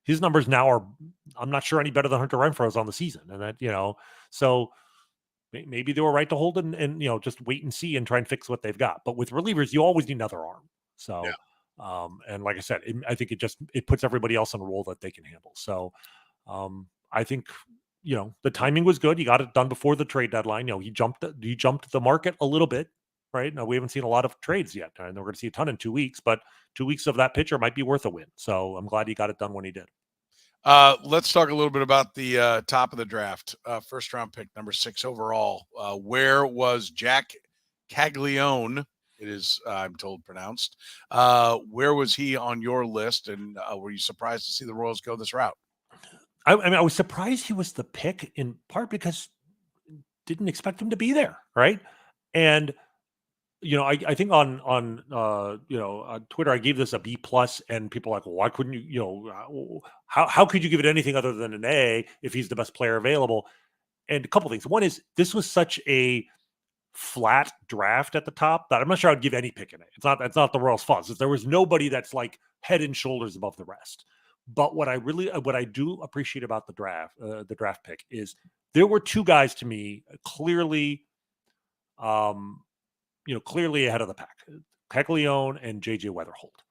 his numbers now are, I'm not sure any better than Hunter Renfroe's on the season. And that, so maybe they were right to hold and just wait and see and try and fix what they've got. But with relievers, you always need another arm. So, yeah. And like I said, I think it puts everybody else in a role that they can handle. So, I think, the timing was good. You got it done before the trade deadline. He jumped the market a little bit, right? Now, we haven't seen a lot of trades yet, and we're going to see a ton in 2 weeks, but 2 weeks of that pitcher might be worth a win. So I'm glad he got it done when he did. Let's talk a little bit about the top of the draft. First round pick, number 6 overall. Where was Jac Caglianone? It is, I'm told, pronounced. Where was he on your list, and were you surprised to see the Royals go this route? I mean, I was surprised he was the pick, in part because didn't expect him to be there, right? And I think on Twitter I gave this a B+, and people are like, well, why couldn't you? How could you give it anything other than an A if he's the best player available? And a couple things. One is, this was such a flat draft at the top that I'm not sure I'd give any pick in it. It's not the Royals' fault. There was nobody that's head and shoulders above the rest. But what I do appreciate about the draft pick is there were 2 guys to me clearly ahead of the pack, Caglianone and JJ Weatherholt.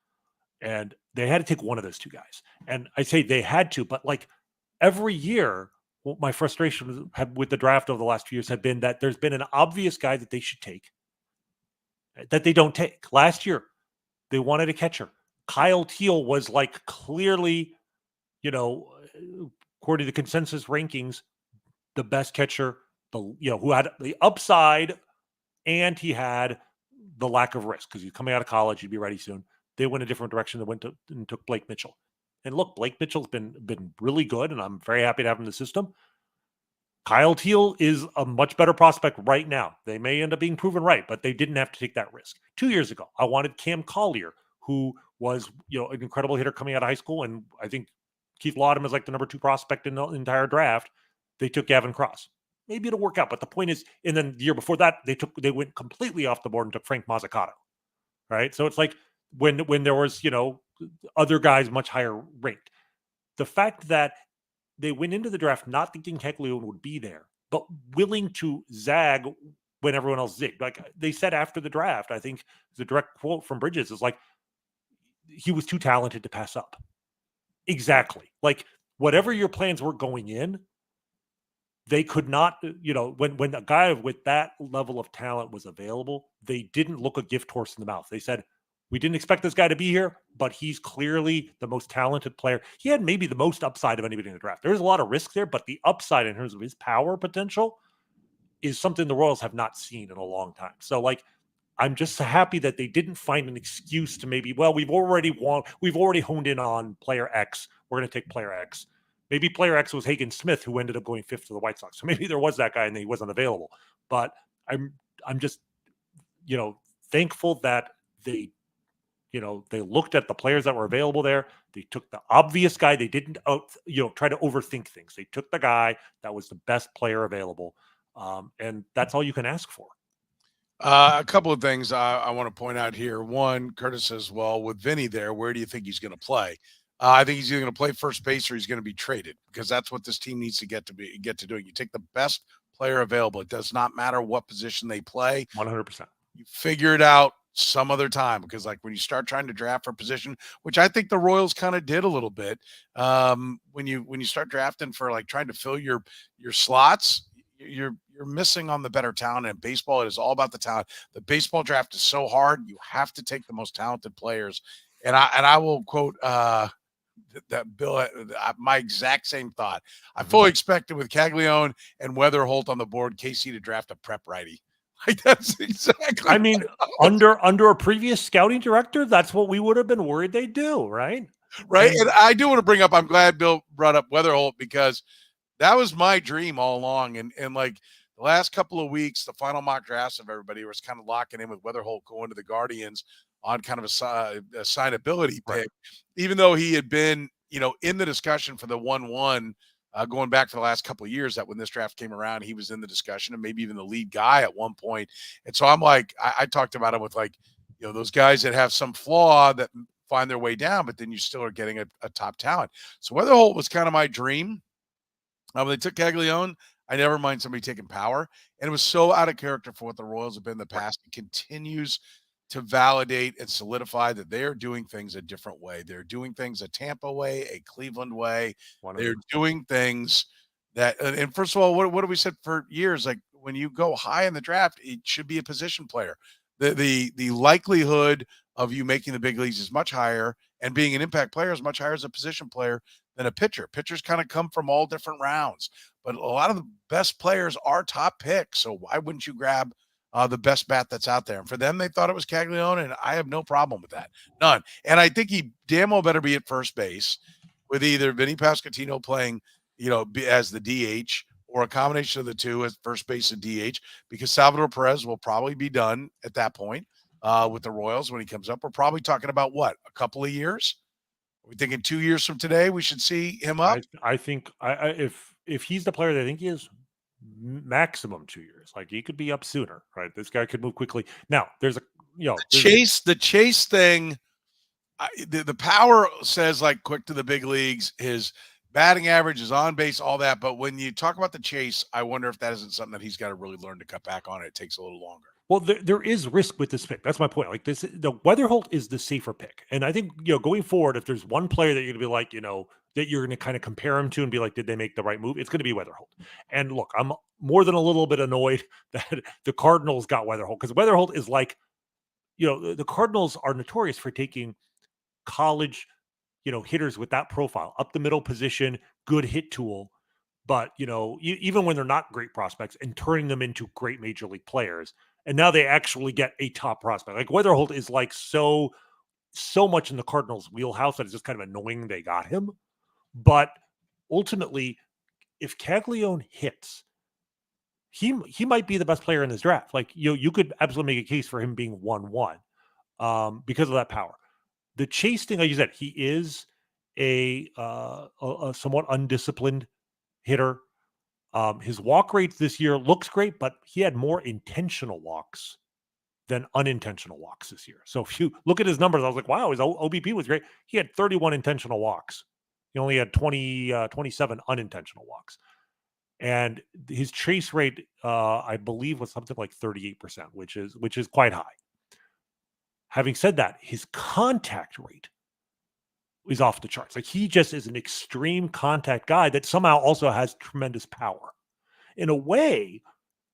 And they had to take one of those 2 guys. And I say they had to, but every year, my frustration with the draft over the last few years had been that there's been an obvious guy that they should take that they don't take. Last year, they wanted a catcher. Kyle Teal was clearly according to the consensus rankings, the best catcher, who had the upside and he had the lack of risk because he's coming out of college, he'd be ready soon. They went a different direction. They went and took Blake Mitchell. And look, Blake Mitchell's been really good, and I'm very happy to have him in the system. Kyle Teal is a much better prospect right now. They may end up being proven right, but they didn't have to take that risk. 2 years ago, I wanted Cam Collier, who was an incredible hitter coming out of high school, and I think Keith Laudham is like the number 2 prospect in the entire draft. They took Gavin Cross. Maybe it'll work out, but the point is, and then the year before that, they went completely off the board and took Frank Mazzucato, right? So it's like when there was other guys much higher ranked. The fact that they went into the draft not thinking Caglianone would be there, but willing to zag when everyone else zigged. Like they said after the draft, I think the direct quote from Bridges is like, he was too talented to pass up. Exactly. Like whatever your plans were going in, they could not, when a guy with that level of talent was available, they didn't look a gift horse in the mouth. They said, we didn't expect this guy to be here, but he's clearly the most talented player. He had maybe the most upside of anybody in the draft. There's a lot of risk there, but the upside in terms of his power potential is something the Royals have not seen in a long time. So, I'm just happy that they didn't find an excuse to maybe, we've already honed in on player X. We're going to take player X. Maybe player X was Hagen Smith, who ended up going 5th to the White Sox. So maybe there was that guy and he wasn't available. But I'm just, thankful that they looked at the players that were available there. They took the obvious guy. They didn't, try to overthink things. They took the guy that was the best player available. And that's all you can ask for. A couple of things I want to point out here. One, Curtis says, well, with Vinny there, where do you think he's going to play? I think he's either going to play first base or he's going to be traded because that's what this team needs to get to doing. You take the best player available. It does not matter what position they play. 100%. You figure it out some other time because when you start trying to draft for a position, which I think the Royals kind of did a little bit, when you start drafting for trying to fill your slots, you're missing on the better talent. In baseball, it is all about the talent. The baseball draft is so hard. You have to take the most talented players. And I will quote that Bill, my exact same thought. I fully expected with Caglianone and Weatherholt on the board, KC to draft a prep righty. That's exactly. I mean, under a previous scouting director, that's what we would have been worried they'd do, right? Right. And I do want to bring up, I'm glad Bill brought up Weatherholt because that was my dream all along. And the last couple of weeks, the final mock drafts of everybody was kind of locking in with Weatherholt going to the Guardians on kind of a signability pick, right. Even though he had been, in the discussion for the 1-1 going back for the last couple of years, that when this draft came around, he was in the discussion and maybe even the lead guy at one point. And so I'm I talked about it with those guys that have some flaw that find their way down, but then you still are getting a top talent. So Weatherholt was kind of my dream. When they took Caglianone, I never mind somebody taking power. And it was so out of character for what the Royals have been in the past. It continues to validate and solidify that they are doing things a different way. They're doing things a Tampa way, a Cleveland way. They're doing things that, and first of all, what have we said for years? When you go high in the draft, it should be a position player. The likelihood of you making the big leagues is much higher, and being an impact player is much higher as a position player than a pitcher. Pitchers kind of come from all different rounds, but a lot of the best players are top picks. So why wouldn't you grab the best bat that's out there? And for them, they thought it was Caglianone, and I have no problem with that. None. And I think he damn well better be at first base with either Vinny Pasquantino playing, as the DH or a combination of the two as first base and DH, because Salvador Perez will probably be done at that point with the Royals when he comes up. We're probably talking about what, a couple of years? Are we thinking 2 years from today we should see him up? I think if he's the player that I think he is, maximum 2 years. He could be up sooner, right? This guy could move quickly. Now there's the chase thing. The power says quick to the big leagues. His batting average is on base, all that. But when you talk about the chase, I wonder if that isn't something that he's got to really learn to cut back on. It takes a little longer. Well, there is risk with this pick. That's my point. The Weatherholt is the safer pick. And I think, going forward, if there's one player that you're going to be that you're going to kind of compare him to and be like, did they make the right move? It's going to be Weatherholt. And look, I'm more than a little bit annoyed that the Cardinals got Weatherholt, because Weatherholt is the Cardinals are notorious for taking college, hitters with that profile, up the middle position, good hit tool, but even when they're not great prospects, and turning them into great major league players. And now they actually get a top prospect. Like Weatherholt is like so much in the Cardinals' wheelhouse that it's just kind of annoying they got him. But ultimately, if Caglianone hits, he might be the best player in this draft. Like you could absolutely make a case for him being 1-1 because of that power. The chase thing, like you said, he is a somewhat undisciplined hitter. His walk rate this year looks great, but he had more intentional walks than unintentional walks this year. So if you look at his numbers, I was like, wow, his OBP was great. He had 31 intentional walks. He only had 27 unintentional walks. And his chase rate, I believe, was something like 38%, which is quite high. Having said that, his contact rate is off the charts. Like he just is an extreme contact guy that somehow also has tremendous power. In a way,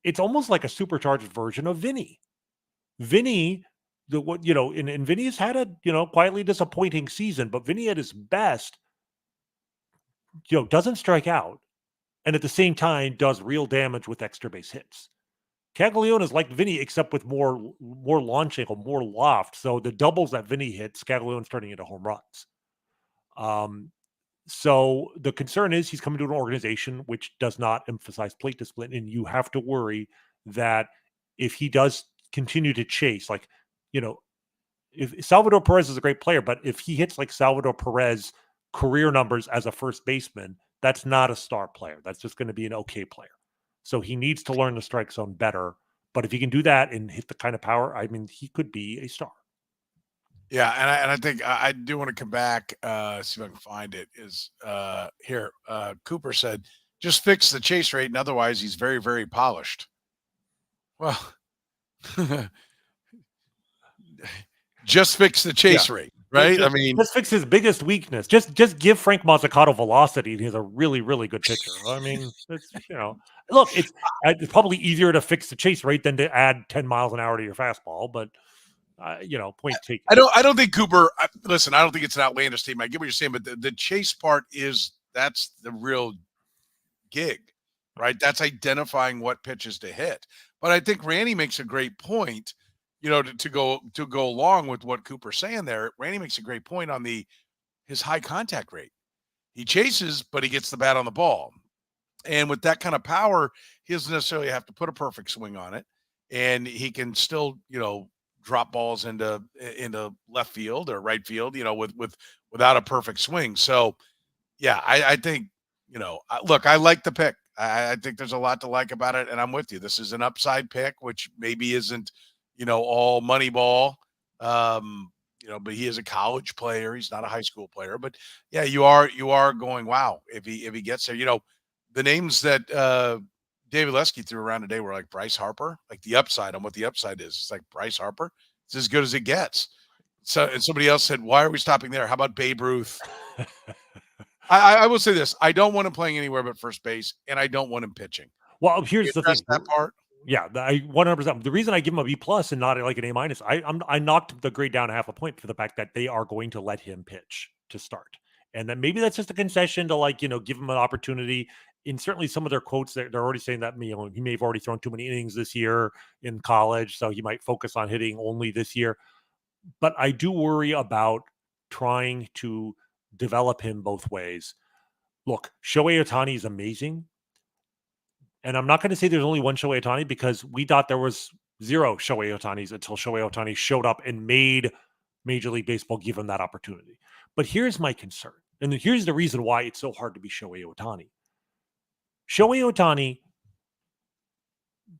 it's almost like a supercharged version of Vinny. Vinny, and Vinny has had a quietly disappointing season, but Vinny at his best, doesn't strike out, and at the same time does real damage with extra base hits. Caglianone is like Vinny, except with more launch angle, more loft. So the doubles that Vinny hits, Caglianone's turning into home runs. So the concern is he's coming to an organization which does not emphasize plate discipline, and you have to worry that if he does continue to chase, if Salvador Perez is a great player, but if he hits like Salvador Perez career numbers as a first baseman, that's not a star player. That's just going to be an okay player. So he needs to learn the strike zone better. But if he can do that and hit the kind of power, I mean, he could be a star. Yeah, and I think I do want to come back, see if I can find it. Here, Cooper said, just fix the chase rate, and otherwise he's very, very polished. Well, just fix the chase rate, right? Just fix his biggest weakness. Just give Frank Mazzucato velocity, and he's a really, really good pitcher. I mean, it's look, it's probably easier to fix the chase rate than to add 10 miles an hour to your fastball, but point taken. I don't think Cooper. Listen, I don't think it's an outlandish statement. I get what you're saying, but the chase part that's the real gig, right? That's identifying what pitches to hit. But I think Rany makes a great point. To go along with what Cooper's saying there. Rany makes a great point on his high contact rate. He chases, but he gets the bat on the ball, and with that kind of power, he doesn't necessarily have to put a perfect swing on it, and he can still drop balls into left field or right field, without a perfect swing. So, yeah, I think, look, I like the pick. I think there's a lot to like about it, and I'm with you. This is an upside pick, which maybe isn't, all money ball, but he is a college player. He's not a high school player, but yeah, you are going, wow, if he gets there, the names that David Lesky threw around today were like Bryce Harper, like the upside on what the upside is. It's like Bryce Harper. It's as good as it gets. So, and somebody else said, why are we stopping there? How about Babe Ruth? I will say this. I don't want him playing anywhere but first base, and I don't want him pitching. Well, here's the thing. That part. Yeah, I 100%. The reason I give him a B+ and not like an A-, I knocked the grade down 0.5 point for the fact that they are going to let him pitch to start. And then maybe that's just a concession to give him an opportunity. In certainly some of their quotes, they're already saying that he may have already thrown too many innings this year in college, so he might focus on hitting only this year. But I do worry about trying to develop him both ways. Look, Shohei Ohtani is amazing. And I'm not going to say there's only one Shohei Ohtani, because we thought there was 0 Shohei Ohtanis until Shohei Ohtani showed up and made Major League Baseball give him that opportunity. But here's my concern. And here's the reason why it's so hard to be Shohei Ohtani. Shohei Ohtani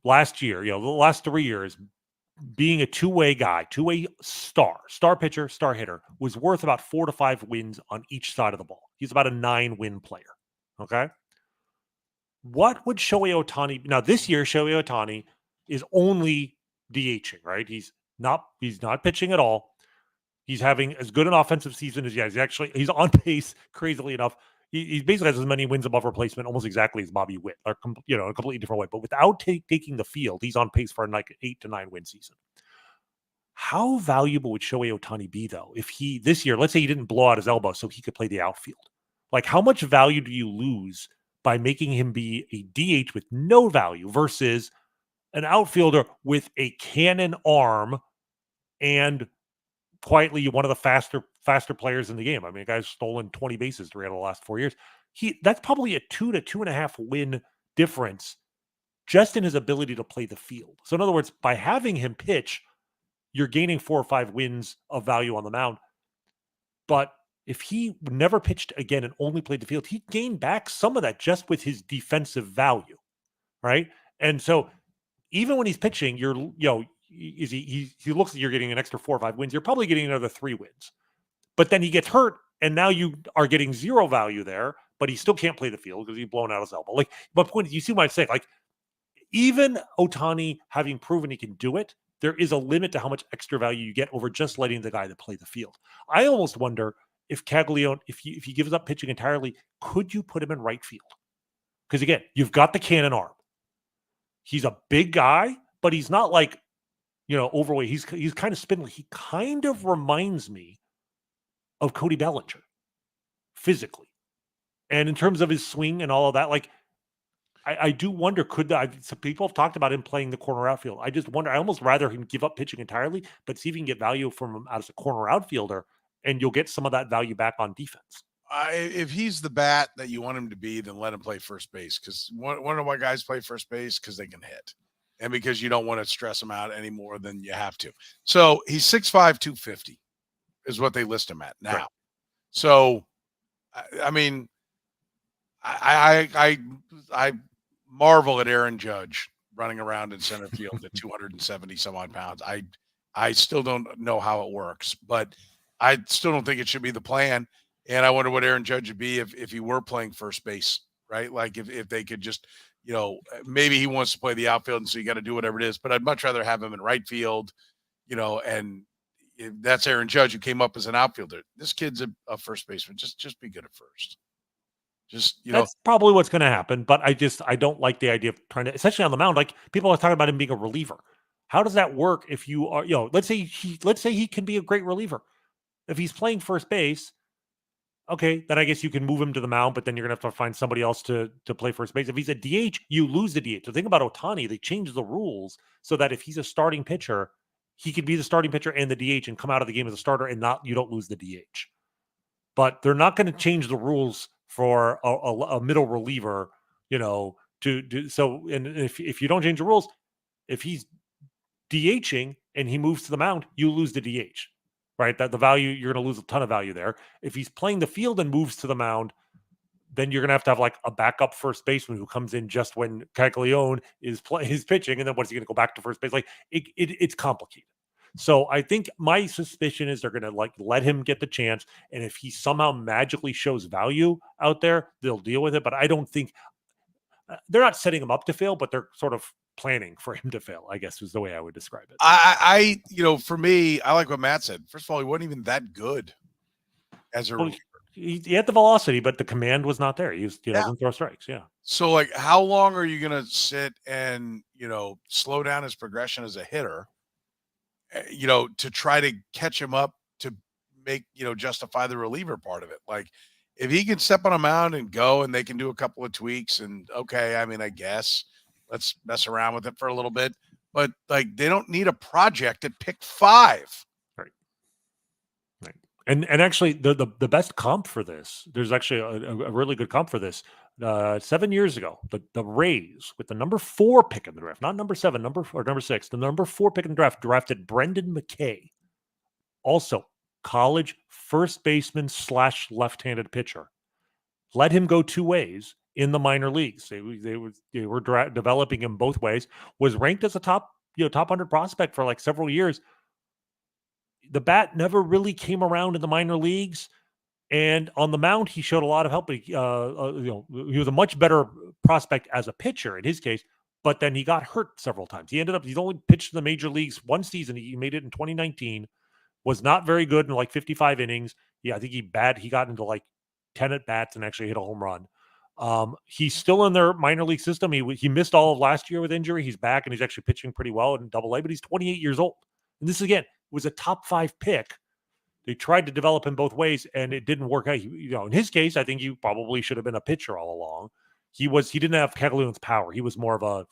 last year, the last 3 years, being a two-way guy, two-way star pitcher, star hitter, was worth about 4 to 5 wins on each side of the ball. He's about a 9-win player. Okay. What would Shohei Ohtani... Now, this year, Shohei Ohtani is only DHing, right? He's not pitching at all. He's having as good an offensive season as he has. He's on pace, crazily enough. He basically has as many wins above replacement, almost exactly as Bobby Witt, or a completely different way. But without taking the field, he's on pace for an 8 to 9 win season. How valuable would Shohei Ohtani be, though, if he this year, let's say he didn't blow out his elbow so he could play the outfield? Like, how much value do you lose by making him be a DH with no value versus an outfielder with a cannon arm and quietly one of the faster players in the game? I mean, a guy's stolen 20 bases throughout the last 4 years. That's probably a 2 to 2.5 win difference just in his ability to play the field. So in other words, by having him pitch, you're gaining 4 or 5 wins of value on the mound. But if he never pitched again and only played the field, he gained back some of that just with his defensive value, right? And so even when he's pitching, he looks like you're getting an extra 4 or 5 wins. You're probably getting another 3 wins. But then he gets hurt, and now you are getting 0 value there, but he still can't play the field because he's blown out his elbow. Like, but point, you see what I'm saying? Like, even Ohtani having proven he can do it, there is a limit to how much extra value you get over just letting the guy that play the field. I almost wonder if Caglianone, if he gives up pitching entirely, could you put him in right field? Because again, you've got the cannon arm. He's a big guy, but he's not like, overweight. He's kind of spindly. He kind of reminds me of Cody Bellinger physically. And in terms of his swing and all of that, like, I do wonder, some people have talked about him playing the corner outfield. I just wonder, I almost rather him give up pitching entirely, but see if you can get value from him as a corner outfielder, and you'll get some of that value back on defense. If he's the bat that you want him to be, then let him play first base. Because one of my guys play first base because they can hit, and because you don't want to stress him out any more than you have to. So he's 6'5", 250 is what they list him at now. Right. So, I mean, I marvel at Aaron Judge running around in center field at 270 some odd pounds. I still don't know how it works, but I still don't think it should be the plan. And I wonder what Aaron Judge would be if he were playing first base, right? Like if they could just, maybe he wants to play the outfield, and so you got to do whatever it is. But I'd much rather have him in right field, and that's Aaron Judge, who came up as an outfielder. This kid's a first baseman. Just be good at first. That's probably what's going to happen. But I don't like the idea of trying to, especially on the mound. Like, people are talking about him being a reliever. How does that work if you are, let's say he can be a great reliever. If he's playing first base, okay, then I guess you can move him to the mound, but then you're going to have to find somebody else to play first base. If he's a DH, you lose the DH. The thing about Ohtani, they changed the rules so that if he's a starting pitcher, he could be the starting pitcher and the DH and come out of the game as a starter, and you don't lose the DH. But they're not going to change the rules for a middle reliever, to do so. And if you don't change the rules, if he's DHing and he moves to the mound, you lose the DH, right? That the value, you're going to lose a ton of value there. If he's playing the field and moves to the mound, then you're going to have like a backup first baseman who comes in just when Caglianone is pitching. And then what's he going to go back to first base? Like, it's complicated. So I think my suspicion is they're going to let him get the chance. And if he somehow magically shows value out there, they'll deal with it. But I don't think they're not setting him up to fail, but they're sort of planning for him to fail, I guess is the way I would describe it. For me, I like what Matt said. First of all, he wasn't even that good as a reliever. He had the velocity, but the command was not there. He doesn't throw strikes. Yeah. So how long are you going to sit and, slow down his progression as a hitter, to try to catch him up to make, justify the reliever part of it? Like, if he can step on a mound and go, and they can do a couple of tweaks, and okay, I mean, I guess let's mess around with it for a little bit, but they don't need a project at pick 5. Right. And actually the best comp for this, there's actually a really good comp for this. 7 years ago, the Rays, with the number 4 pick in the draft, not number 7, number 6, the number 4 pick in the draft, drafted Brendan McKay, also college first baseman / left-handed pitcher. Let him go 2 ways in the minor leagues. They were developing him both ways. Was ranked as a top 100 prospect for several years. The bat never really came around in the minor leagues, and on the mound he showed a lot of help. He was a much better prospect as a pitcher in his case, but then he got hurt several times. He's only pitched in the major leagues one season. He made it in 2019. Was not very good in 55 innings. Yeah, I think he got into 10 at bats and actually hit a home run. He's still in their minor league system. He missed all of last year with injury. He's back and he's actually pitching pretty well in Double-A, but he's 28 years old. And this is, again, was a top 5 pick. They tried to develop him both ways, and it didn't work out. In his case, I think he probably should have been a pitcher all along. He didn't have Caglianone's power. He was more of a,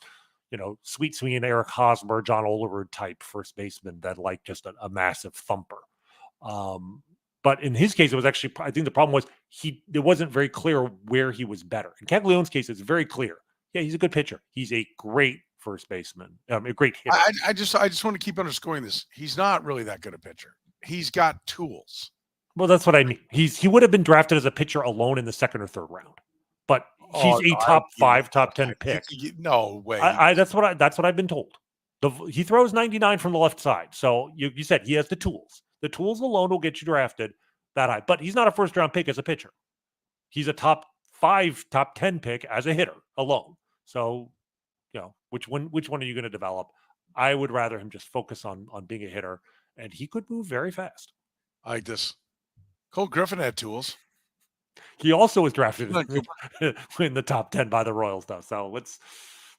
sweet swinging Eric Hosmer, John Olerud type first baseman that like just a massive thumper. But in his case, it was actually, I think the problem was it wasn't very clear where he was better. In Caglianone's case, it's very clear. Yeah, he's a good pitcher. He's a great first baseman, a great hitter. I just want to keep underscoring this. He's not really that good a pitcher. He's got tools. Well, that's what I mean. He would have been drafted as a pitcher alone in the second or third round, but he's a top 5, top 10 pick. No way. That's what I've been told. He throws 99 from the left side. So you said he has the tools. The tools alone will get you drafted that high, but he's not a first round pick as a pitcher. He's a top 5, top 10 pick as a hitter alone. So, which one are you going to develop? I would rather him just focus on being a hitter, and he could move very fast. I like this. Cole Griffin had tools. He also was drafted in the top 10 by the Royals, though. So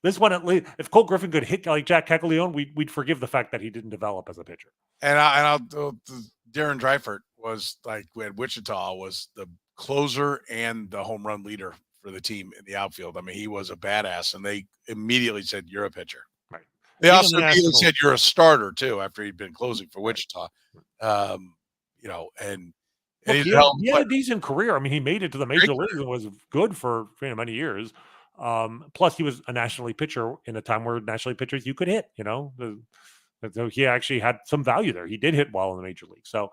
this one, at least, if Cole Griffin could hit like Jac Caglianone, we'd forgive the fact that he didn't develop as a pitcher. And Darren Dreifert was like, at Wichita, was the closer and the home run leader for the team in the outfield. I mean, he was a badass, and they immediately said, "You're a pitcher." Right. They also immediately said, "You're a starter too," after he'd been closing for Wichita. And he had a decent career. I mean, he made it to the major leagues and was good for many years. Plus, he was a National League pitcher in a time where National League pitchers you could hit. So he actually had some value there. He did hit well in the major league. So,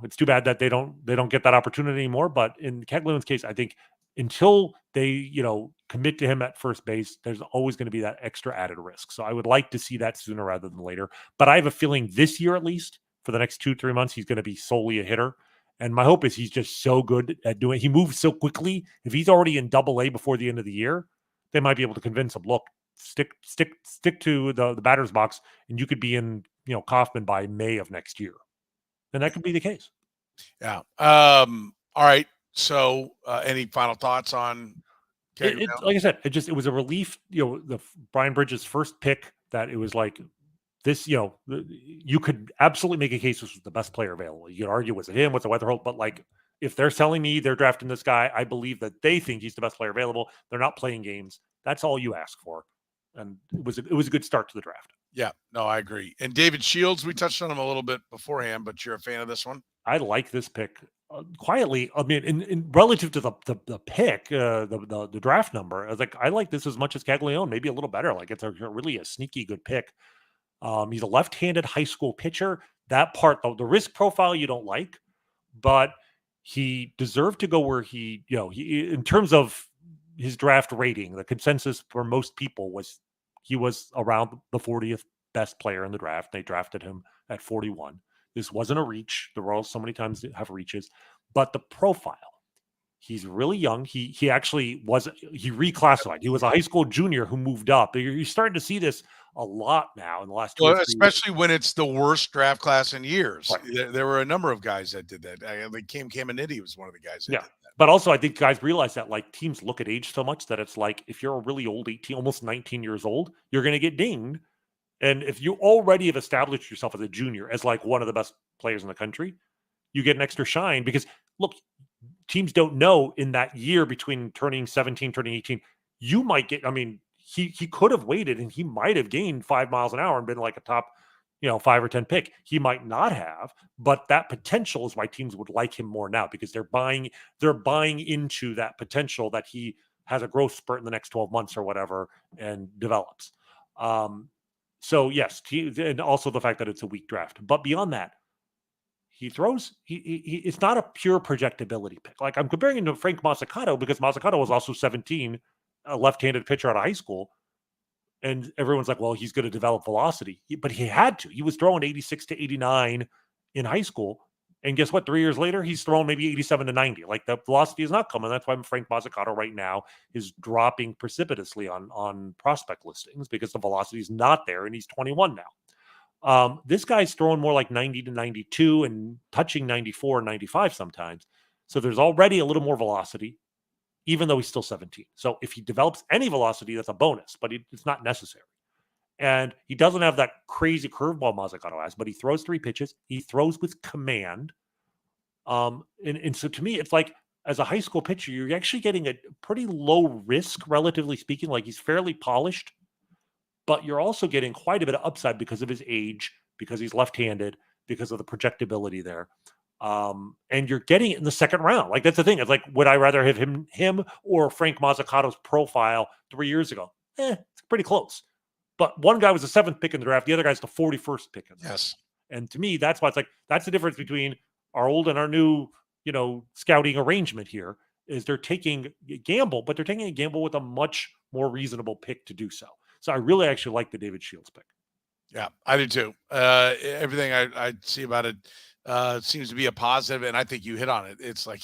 it's too bad that they don't get that opportunity anymore. But in Caglianone's case, I think until they commit to him at first base, there's always going to be that extra added risk. So I would like to see that sooner rather than later. But I have a feeling this year, at least for the next 2-3 months, he's going to be solely a hitter. And my hope is he's just so good at doing. He moves so quickly. If he's already in Double-A before the end of the year, they might be able to convince him. Look, stick to the batter's box, and you could be in Kauffman by May of next year. And that could be the case. Yeah. All right. So, any final thoughts on? Like I said, it was a relief. The Brian Bridges' first pick, that it was like this. You could absolutely make a case this was the best player available. You could argue, was it him? What's the weather hold? But like, if they're telling me they're drafting this guy, I believe that they think he's the best player available. They're not playing games. That's all you ask for, and it was a good start to the draft. Yeah, no, I agree. And David Shields, we touched on him a little bit beforehand, but you're a fan of this one? I like this pick quietly. I mean, in relative to the pick, the draft number, I like this as much as Caglianone, maybe a little better. Like it's really a sneaky good pick. He's a left-handed high school pitcher. That part, the risk profile you don't like, but he deserved to go where he in terms of his draft rating, the consensus for most people was he was around the 40th best player in the draft. They drafted him at 41. This wasn't a reach. The Royals so many times have reaches, but the profile, he's really young. He actually he reclassified. He was a high school junior who moved up. You're starting to see this a lot now in the last 2 or 3 years. Especially when it's the worst draft class in years. Right. There were a number of guys that did that. Like Cam Caminiti was one of the guys that did that. But also, I think guys realize that like teams look at age so much that it's like if you're a really old 18, almost 19 years old, you're going to get dinged. And if you already have established yourself as a junior as like one of the best players in the country, you get an extra shine because look, teams don't know in that year between turning 17, turning 18, you might get. I mean, he could have waited and he might have gained 5 miles an hour and been like a top 5 or 10 pick. He might not have, but that potential is why teams would like him more now because they're buying into that potential that he has a growth spurt in the next 12 months or whatever and develops. So yes, and also the fact that it's a weak draft. But beyond that, he throws. It's not a pure projectability pick. Like I'm comparing him to Frank Mazzucato because Mazzucato was also 17, a left-handed pitcher out of high school. And everyone's like, well, he's going to develop velocity. But he had to. He was throwing 86 to 89 in high school. And guess what? 3 years later, he's throwing maybe 87 to 90. Like the velocity is not coming. That's why Frank Mazzucato right now is dropping precipitously on prospect listings because the velocity is not there. And he's 21 now. This guy's throwing more like 90 to 92 and touching 94 and 95 sometimes. So there's already a little more velocity, even though he's still 17. So if he develops any velocity, that's a bonus, but it's not necessary. And he doesn't have that crazy curveball Mazzucato has, but he throws 3 pitches. He throws with command. And so to me, it's like as a high school pitcher, you're actually getting a pretty low risk, relatively speaking. Like he's fairly polished, but you're also getting quite a bit of upside because of his age, because he's left-handed, because of the projectability there. And you're getting it in the second round. Like that's the thing. It's like, would I rather have him or Frank Mazzucato's profile 3 years ago? It's pretty close. But one guy was the 7th pick in the draft. The other guy's the 41st pick in the draft. And to me, that's why it's like, that's the difference between our old and our new, scouting arrangement here is they're taking a gamble, but they're taking a gamble with a much more reasonable pick to do so. So I really actually like the David Shields pick. Yeah, I do too. Everything I see about it seems to be a positive, and I think you hit on it. It's like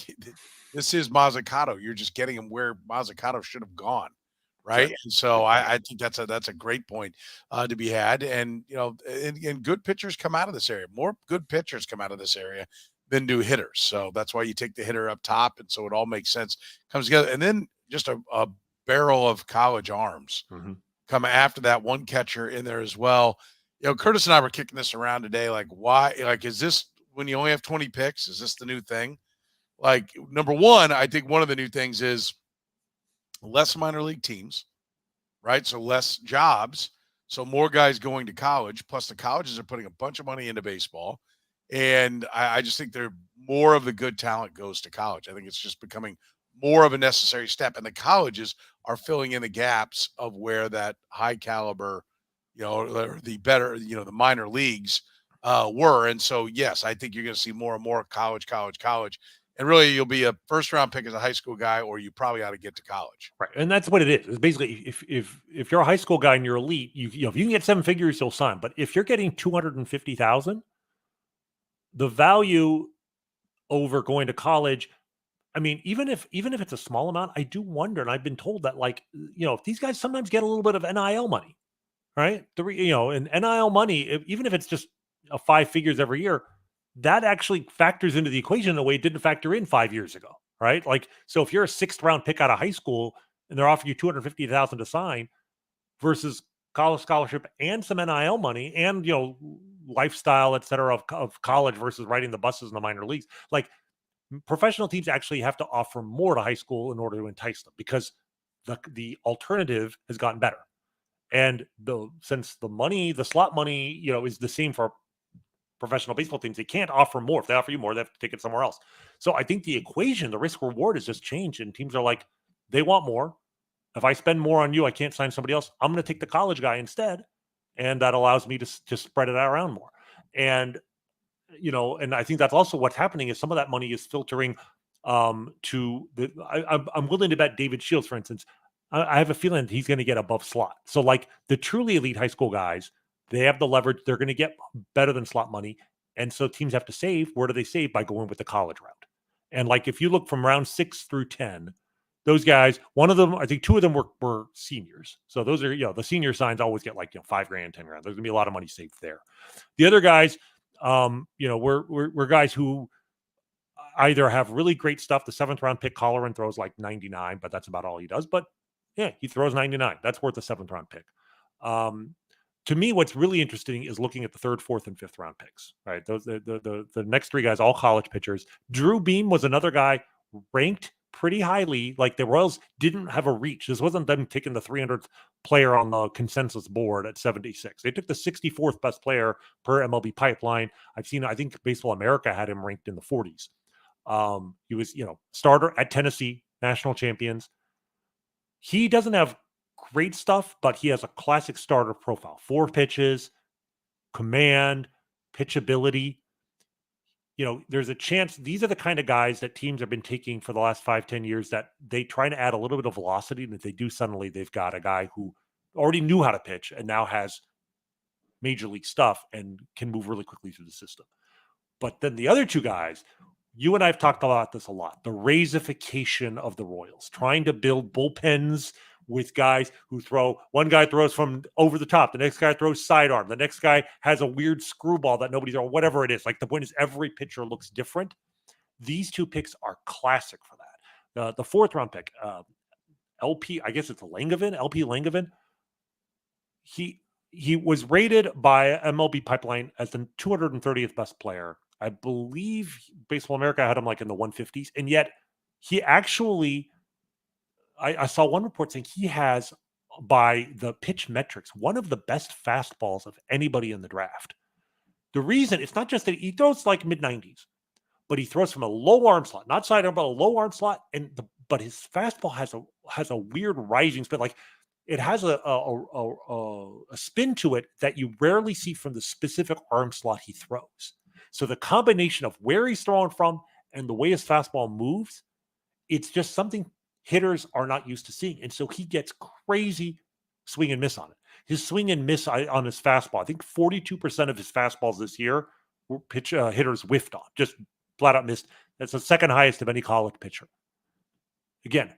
this is Mazzucato. You're just getting him where Mazzucato should have gone, right? Sure. And so I think that's a great point to be had. And and good pitchers come out of this area. More good pitchers come out of this area than do hitters. So that's why you take the hitter up top, and so it all makes sense, comes together. And then just a barrel of college arms come after that. One catcher in there as well. Curtis and I were kicking this around today. Like, why? Like, is this when you only have 20 picks? Is this the new thing? Like, number one, I think one of the new things is less minor league teams, right? So less jobs. So more guys going to college. Plus, the colleges are putting a bunch of money into baseball. And I just think more of the good talent goes to college. I think it's just becoming more of a necessary step. And the colleges are filling in the gaps of where that high caliber, the better, the minor leagues were. And so, yes, I think you're going to see more and more college. And really, you'll be a first-round pick as a high school guy, or you probably ought to get to college. Right, and that's what it is. It's basically, if you're a high school guy and you're elite, if you can get 7 figures, you'll sign. But if you're getting 250,000, the value over going to college. I mean, even if it's a small amount, I do wonder, and I've been told that, like, if these guys sometimes get a little bit of NIL money, right? And NIL money, even if it's just 5 figures every year, that actually factors into the equation in a way it didn't factor in 5 years ago, right? Like, so if you're a 6th round pick out of high school and they're offering you 250,000 to sign versus college scholarship and some NIL money and lifestyle, et cetera, of college versus riding the buses in the minor leagues, like, professional teams actually have to offer more to high school in order to entice them because the alternative has gotten better. And since the slot money, is the same for professional baseball teams, they can't offer more. If they offer you more, they have to take it somewhere else. So I think the equation, the risk reward has just changed, and teams are like, they want more. If I spend more on you, I can't sign somebody else. I'm going to take the college guy instead. And that allows me to spread it out around more. And and I think that's also what's happening is some of that money is filtering to the. I'm willing to bet David Shields, for instance. I have a feeling he's going to get above slot. So like the truly elite high school guys, they have the leverage. They're going to get better than slot money, and so teams have to save. Where do they save? By going with the college route. And like if you look from round 6 through 10, those guys, one of them, I think 2 of them were seniors. So those are the senior signs always get like $5,000, $10,000. There's going to be a lot of money saved there. The other guys. We're guys who either have really great stuff. The 7th round pick Colleran throws like 99, but that's about all he does. But yeah, he throws 99. That's worth a 7th round pick. To me, what's really interesting is looking at the 3rd, 4th, and 5th round picks. Right, those the next 3 guys, all college pitchers. Drew Beam was another guy ranked pretty highly. Like the Royals didn't have a reach. This wasn't them taking the 300th player on the consensus board at 76. They took the 64th best player per MLB pipeline. I think Baseball America had him ranked in the 40s. He was, starter at Tennessee, national champions. He doesn't have great stuff, but he has a classic starter profile. 4 pitches, command, pitchability. There's a chance these are the kind of guys that teams have been taking for the last 5-10 years that they try to add a little bit of velocity. And if they do, suddenly they've got a guy who already knew how to pitch and now has major league stuff and can move really quickly through the system. But then the other 2 guys, you and I have talked about this a lot, the raisification of the Royals, trying to build bullpens with guys who one guy throws from over the top, the next guy throws sidearm, the next guy has a weird screwball that nobody's, or whatever it is. Like the point is every pitcher looks different. These 2 picks are classic for that. The 4th round pick, LP, I guess it's LP Langevin. he was rated by MLB Pipeline as the 230th best player. I believe Baseball America had him like in the 150s, and yet he actually, I saw one report saying he has, by the pitch metrics, one of the best fastballs of anybody in the draft. The reason, it's not just that he throws like mid 90s, but he throws from a low arm slot, not sidearm, but a low arm slot, but his fastball has a weird rising spin. Like it has a spin to it that you rarely see from the specific arm slot he throws. So the combination of where he's throwing from and the way his fastball moves, it's just something hitters are not used to seeing. And so he gets crazy swing and miss on it. His swing and miss on his fastball, I think 42% of his fastballs this year were hitters whiffed on, just flat out missed. That's the second highest of any college pitcher. Again,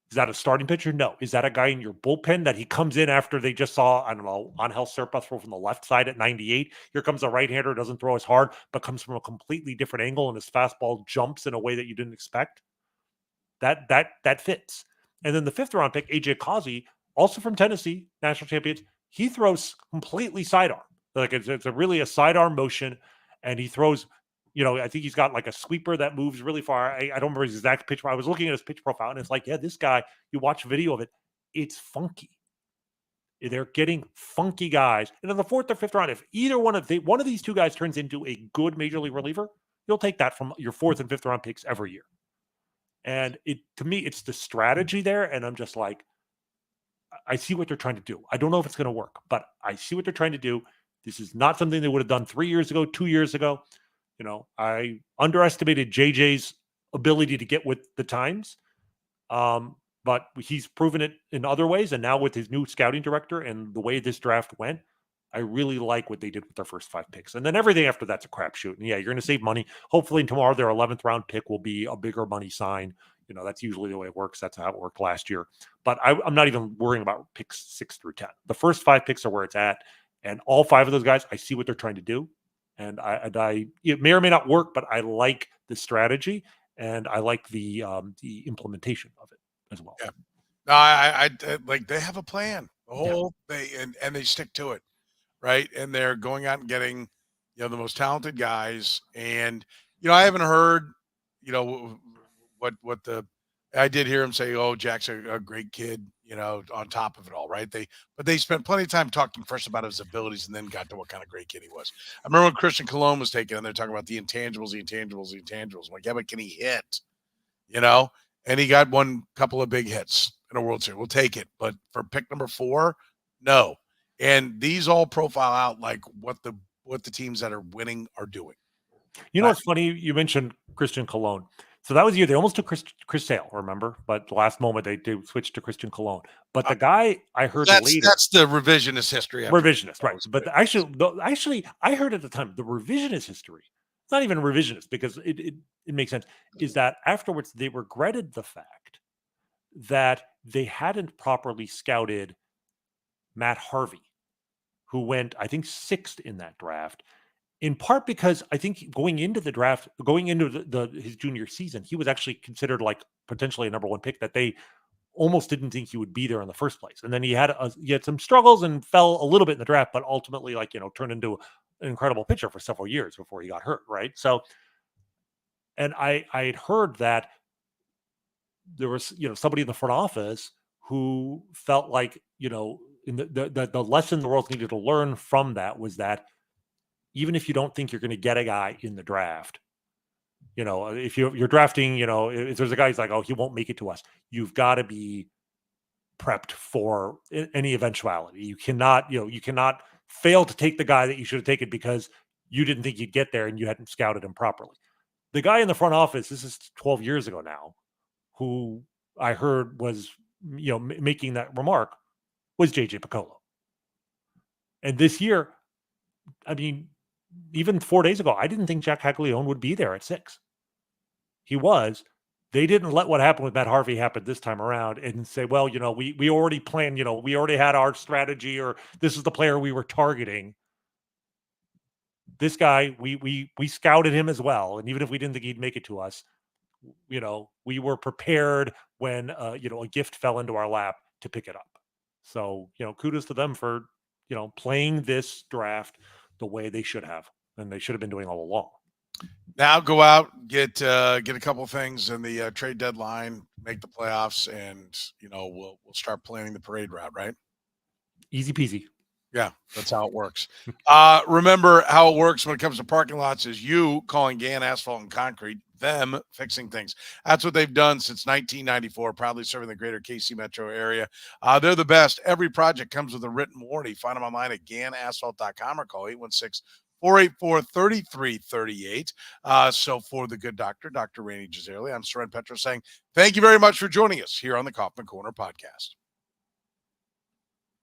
is that a starting pitcher? No. Is that a guy in your bullpen that he comes in after they just saw, I don't know, Angel Serpa throw from the left side at 98? Here comes a right-hander, doesn't throw as hard, but comes from a completely different angle, and his fastball jumps in a way that you didn't expect. That fits. And then the 5th-round pick, AJ Causey, also from Tennessee, national champions, he throws completely sidearm. Like it's really a sidearm motion, and he throws, I think he's got like a sweeper that moves really far. I don't remember his exact pitch. I was looking at his pitch profile, and it's like, yeah, this guy, you watch video of it, it's funky. They're getting funky guys. And in the 4th or 5th round, if either one of these two guys turns into a good major league reliever, you'll take that from your 4th and 5th round picks every year. And to me, it's the strategy there. And I'm just like, I see what they're trying to do. I don't know if it's going to work, but I see what they're trying to do. This is not something they would have done 3 years ago, 2 years ago. I underestimated JJ's ability to get with the times, but he's proven it in other ways. And now with his new scouting director and the way this draft went, I really like what they did with their first 5 picks. And then everything after that's a crapshoot. And yeah, you're going to save money. Hopefully tomorrow their 11th round pick will be a bigger money sign. That's usually the way it works. That's how it worked last year. But I'm not even worrying about picks 6 through 10. The first 5 picks are where it's at. And all 5 of those guys, I see what they're trying to do. And it may or may not work, but I like the strategy and I like the implementation of it as well. Yeah. No, I like they have a plan. And they stick to it, right? And they're going out and getting, the most talented guys. And I haven't heard, what I did hear him say, "Oh, Jack's a great kid," on top of it all, right? But they spent plenty of time talking first about his abilities and then got to what kind of great kid he was. I remember when Christian Colon was taken and they're talking about the intangibles. I'm like, yeah, but can he hit? And he got one couple of big hits in a World Series. We'll take it. But for pick number 4, no. And these all profile out like what the teams that are winning are doing. What's funny? You mentioned Christian Colon. So that was the year they almost took Chris Sale, remember? But the last moment they switched to Christian Colon. But the guy I heard later, that's the revisionist history. Revisionist, right? But actually, I heard at the time the revisionist history. It's not even revisionist because it makes sense. Is that afterwards they regretted the fact that they hadn't properly scouted Matt Harvey, who went, I think, 6th in that draft. In part because I think going into the draft, going into his junior season, he was actually considered like potentially a number 1 pick that they almost didn't think he would be there in the first place. And then he had some struggles and fell a little bit in the draft, but ultimately turned into an incredible pitcher for several years before he got hurt. Right. So, and I had heard that there was, somebody in the front office who felt like, in the lesson the world needed to learn from that was that even if you don't think you're going to get a guy in the draft, if you're drafting, if there's a guy who's like, oh, he won't make it to us, you've got to be prepped for any eventuality. You cannot fail to take the guy that you should have taken because you didn't think you'd get there and you hadn't scouted him properly. The guy in the front office, this is 12 years ago now, who I heard was, making that remark was JJ Piccolo. And this year, I mean, even 4 days ago, I didn't think Jac Caglianone would be there at 6. He was. They didn't let what happened with Matt Harvey happen this time around and say, well, we already planned, we already had our strategy, or this is the player we were targeting. This guy, we scouted him as well. And even if we didn't think he'd make it to us, we were prepared when, a gift fell into our lap to pick it up. So, kudos to them for, playing this draft the way they should have, and they should have been doing all along. Now go out, get a couple of things in the trade deadline, make the playoffs, and we'll start planning the parade route, right? Easy peasy. Yeah, that's how it works. Remember how it works when it comes to parking lots is you calling Gann Asphalt and Concrete, them fixing things. That's what they've done since 1994, proudly serving the greater KC metro area. They're the best. Every project comes with a written warranty. Find them online at gannasphalt.com or call 816-484-3338. So for the good doctor, Dr. Rany Jazayerli, I'm Soren Petro saying thank you very much for joining us here on the Kaufman Corner podcast.